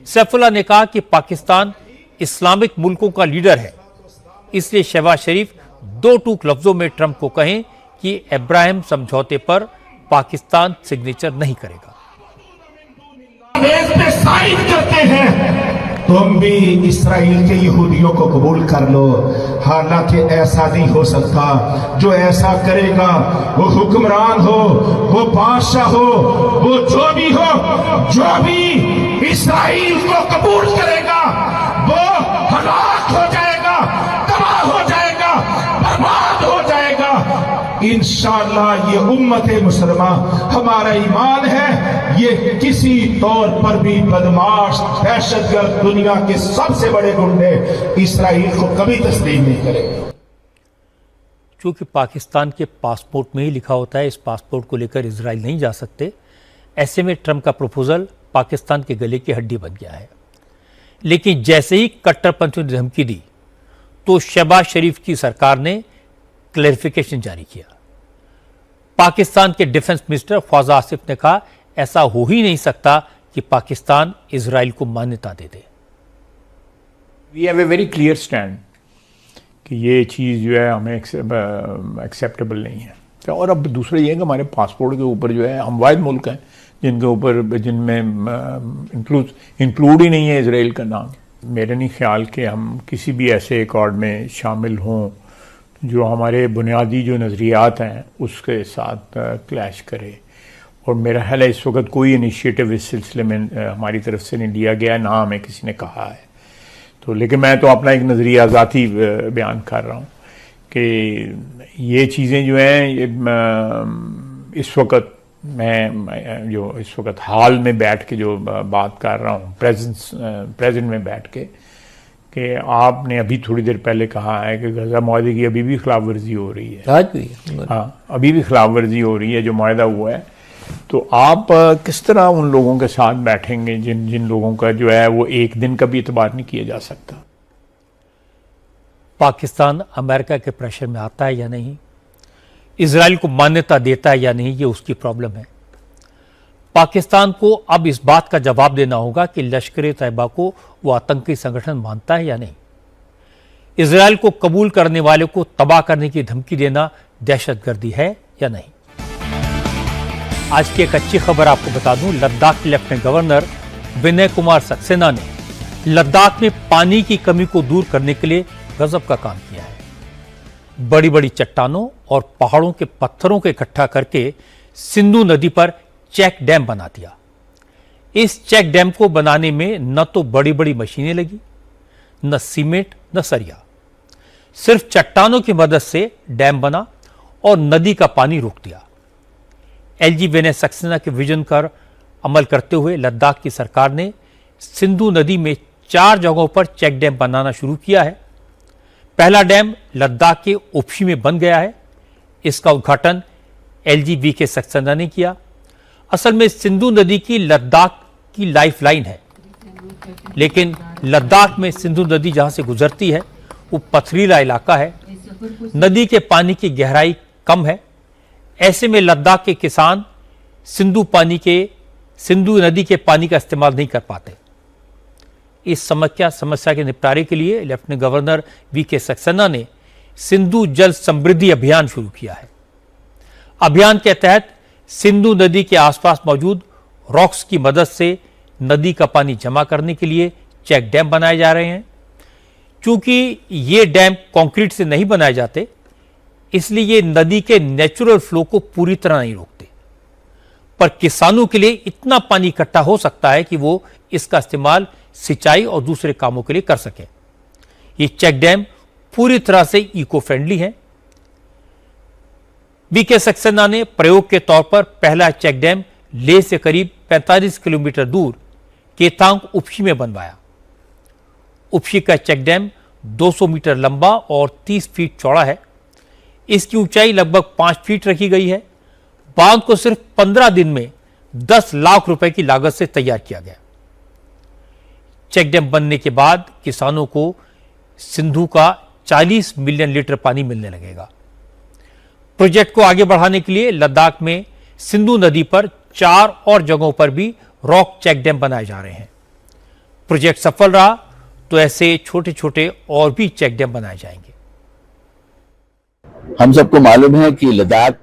सैफुल्लाह ने कहा कि पाकिस्तान इस्लामिक मुल्कों का लीडर है, इसलिए शहबाज शरीफ 2 टूक लफ्जों में ट्रंप को कहें कि अब्राहम समझौते पर पाकिस्तान सिग्नेचर नहीं करेगा। इस पे साइन करते हैं, तुम भी इसराइल के यहूदियों को कबूल कर लो। हालांकि ऐसा नहीं हो सकता। जो ऐसा करेगा वो हुक्मरान हो, वो बादशाह हो, वो जो भी इसराइल को कबूल करेगा वो हलाक हो जाएगा, तबाह हो जाएगा, बर्बाद हो जाएगा। इंशाअल्लाह ये उम्मत मुसलमान, हमारा ईमान है, ये किसी तौर पर भी बदमाश दहशतगर्द दुनिया के सबसे बड़े गुंडे इसराइल को कभी तस्लीम नहीं करेंगे। चूंकि पाकिस्तान के पासपोर्ट में ही लिखा होता है इस पासपोर्ट को लेकर इजराइल नहीं जा सकते, ऐसे में ट्रंप का प्रपोजल पाकिस्तान के गले की हड्डी बन गया है। लेकिन जैसे ही कट्टरपंथियों ने धमकी दी तो शहबाज शरीफ की सरकार ने क्लैरिफिकेशन जारी किया। पाकिस्तान के डिफेंस मिनिस्टर ख्वाजा आसिफ ने कहा, ऐसा हो ही नहीं सकता कि पाकिस्तान इजराइल को मान्यता दे दे। We have a very clear stand कि ये चीज़ जो है हमें एक्सेप्टेबल नहीं है। और अब दूसरा ये है कि हमारे पासपोर्ट के ऊपर जो है हम वाहिद मुल्क हैं जिनके ऊपर जिनमें इंक्लूड ही नहीं है इजराइल का नाम। मेरा नहीं ख्याल कि हम किसी भी ऐसे अकॉर्ड में शामिल हों जो हमारे बुनियादी जो नज़रियात हैं उसके साथ क्लैश करे। और मेरा ख्याल है इस वक्त कोई इनिशिएटिव इस सिलसिले में हमारी तरफ से नहीं लिया गया, ना हमें किसी ने कहा है। तो लेकिन मैं तो अपना एक नज़रिया ज़ाती बयान कर रहा हूँ कि ये चीज़ें जो हैं ये इस वक्त मैं जो इस वक्त हाल में बैठ के जो बात कर रहा हूँ प्रेजेंट में बैठ के, कि आपने अभी थोड़ी देर पहले कहा है कि गजा मुआहदे की अभी भी खिलाफ वर्जी हो रही है। आज भी हाँ, अभी भी खिलाफ वर्जी हो रही है जो मुआहदा हुआ है। तो आप किस तरह उन लोगों के साथ बैठेंगे जिन लोगों का जो है वो एक दिन का भी इतबार नहीं किया जा सकता। पाकिस्तान अमेरिका के प्रेशर में आता है या नहीं, इजराइल को मान्यता देता है या नहीं, ये उसकी प्रॉब्लम है। पाकिस्तान को अब इस बात का जवाब देना होगा कि लश्कर-ए-तैयबा को वो आतंकी संगठन मानता है या नहीं। इजराइल को कबूल करने वाले को तबाह करने की धमकी देना दहशतगर्दी है या नहीं। आज की एक अच्छी खबर आपको बता दूं, लद्दाख के लेफ्टिनेंट गवर्नर विनय कुमार सक्सेना ने लद्दाख में पानी की कमी को दूर करने के लिए गजब का काम किया है। बड़ी बड़ी चट्टानों और पहाड़ों के पत्थरों को इकट्ठा करके सिंधु नदी पर चेक डैम बना दिया। इस चेक डैम को बनाने में न तो बड़ी बड़ी मशीनें लगी, न सीमेंट, न सरिया, सिर्फ चट्टानों की मदद से डैम बना और नदी का पानी रोक दिया। एलजी विनय सक्सेना के विजन पर अमल करते हुए लद्दाख की सरकार ने सिंधु नदी में 4 जगहों पर चेक डैम बनाना शुरू किया है। पहला डैम लद्दाख के उप्शी में बन गया है। इसका उद्घाटन एलजी वीके सक्सेना ने किया। असल में सिंधु नदी की लद्दाख की लाइफलाइन है, लेकिन लद्दाख में सिंधु नदी जहां से गुजरती है वो पथरीला इलाका है, नदी के पानी की गहराई कम है। ऐसे में लद्दाख के किसान सिंधु नदी के पानी का इस्तेमाल नहीं कर पाते। इस समस्या के निपटारे के लिए लेफ्टिनेंट गवर्नर वीके सक्सेना ने सिंधु जल समृद्धि अभियान शुरू किया है। अभियान के तहत सिंधु नदी के आसपास मौजूद रॉक्स की मदद से नदी का पानी जमा करने के लिए चेक डैम बनाए जा रहे हैं। चूंकि ये डैम कंक्रीट से नहीं बनाए जाते, इसलिए ये नदी के नेचुरल फ्लो को पूरी तरह नहीं रोकते, पर किसानों के लिए इतना पानी इकट्ठा हो सकता है कि वो इसका इस्तेमाल सिंचाई और दूसरे कामों के लिए कर सकें। ये चेक डैम पूरी तरह से इको फ्रेंडली है। वीके सक्सेना ने प्रयोग के तौर पर पहला चेक डैम लेह से करीब 45 किलोमीटर दूर केतांग उप्शी में बनवाया। उप्शी का चेक डैम 200 मीटर लंबा और 30 फीट चौड़ा है। इसकी ऊंचाई लगभग 5 फीट रखी गई है। बांध को सिर्फ 15 दिन में 10 लाख रुपए की लागत से तैयार किया गया। चेक डैम बनने के बाद किसानों को सिंधु का 40 मिलियन लीटर पानी मिलने लगेगा। प्रोजेक्ट को आगे बढ़ाने के लिए लद्दाख में सिंधु नदी पर 4 और जगहों पर भी रॉक चेक डैम बनाए जा रहे हैं। प्रोजेक्ट सफल रहा तो ऐसे छोटे छोटे और भी चेक डैम बनाए जाएंगे। हम सबको मालूम है कि लद्दाख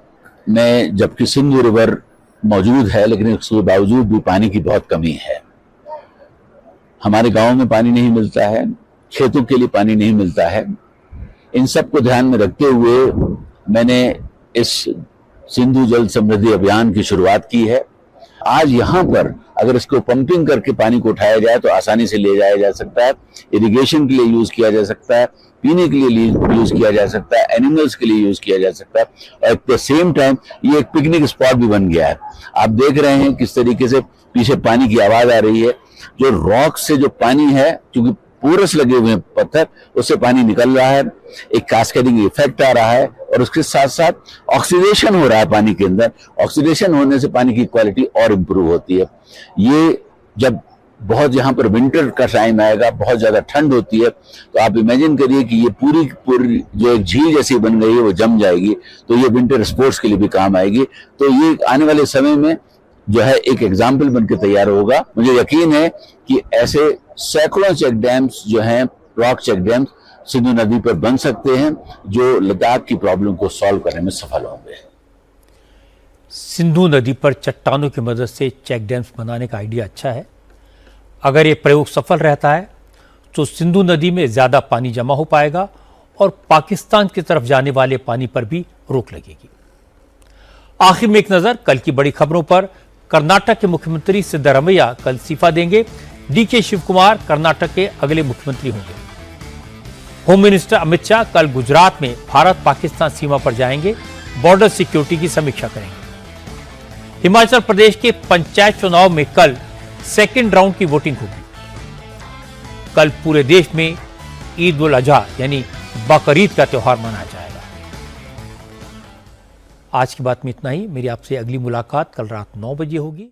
में जबकि सिंधु रिवर मौजूद है, लेकिन उसके बावजूद भी पानी की बहुत कमी है। हमारे गांव में पानी नहीं मिलता है, खेतों के लिए पानी नहीं मिलता है। इन सब को ध्यान में रखते हुए मैंने इस सिंधु जल समृद्धि अभियान की शुरुआत की है। आज यहाँ पर अगर इसको पंपिंग करके पानी को उठाया जाए तो आसानी से ले जाया जा सकता है, इरिगेशन के लिए यूज किया जा सकता है, पीने के लिए यूज किया जा सकता है, एनिमल्स के लिए यूज किया जा सकता है, और एट द सेम टाइम ये एक पिकनिक स्पॉट भी बन गया है। आप देख रहे हैं किस तरीके से पीछे पानी की आवाज आ रही है। जो रॉक से जो पानी है, क्योंकि पोरस लगे हुए हैं पत्थर, उससे पानी निकल रहा है, एक कैस्केडिंग इफेक्ट आ रहा है, और उसके साथ साथ ऑक्सीडेशन हो रहा है पानी के अंदर। ऑक्सीडेशन होने से पानी की क्वालिटी और इम्प्रूव होती है। ये जब बहुत यहाँ पर विंटर का टाइम आएगा, बहुत ज्यादा ठंड होती है, तो आप इमेजिन करिए कि ये पूरी जो एक झील जैसी बन गई है वो जम जाएगी, तो ये विंटर स्पोर्ट्स के लिए भी काम आएगी। तो ये आने वाले समय में जो है एक एग्जाम्पल बनकर तैयार होगा। मुझे यकीन है कि ऐसे सैकड़ों चेक डैम्स जो हैं, रॉक चेक डैम्स सिंधु नदी पर बन सकते हैं, जो लद्दाख की प्रॉब्लम को सॉल्व करने में सफल होंगे। सिंधु नदी पर चट्टानों की मदद से चेक डैम्स बनाने का आइडिया अच्छा है। अगर ये प्रयोग सफल रहता है तो सिंधु नदी में ज्यादा पानी जमा हो पाएगा और पाकिस्तान की तरफ जाने वाले पानी पर भी रोक लगेगी। आखिर में एक नजर कल की बड़ी खबरों पर। कर्नाटक के मुख्यमंत्री सिद्धरामैया कल इस्तीफा देंगे। डीके शिव कुमार कर्नाटक के अगले मुख्यमंत्री होंगे। होम मिनिस्टर अमित शाह कल गुजरात में भारत पाकिस्तान सीमा पर जाएंगे, बॉर्डर सिक्योरिटी की समीक्षा करेंगे। हिमाचल प्रदेश के पंचायत चुनाव में कल सेकेंड राउंड की वोटिंग होगी। कल पूरे देश में ईद उल अजहा यानी बकरीद का त्योहार मनाया जाएगा। आज की बात में इतना ही। मेरी आपसे अगली मुलाकात कल रात 9 बजे होगी।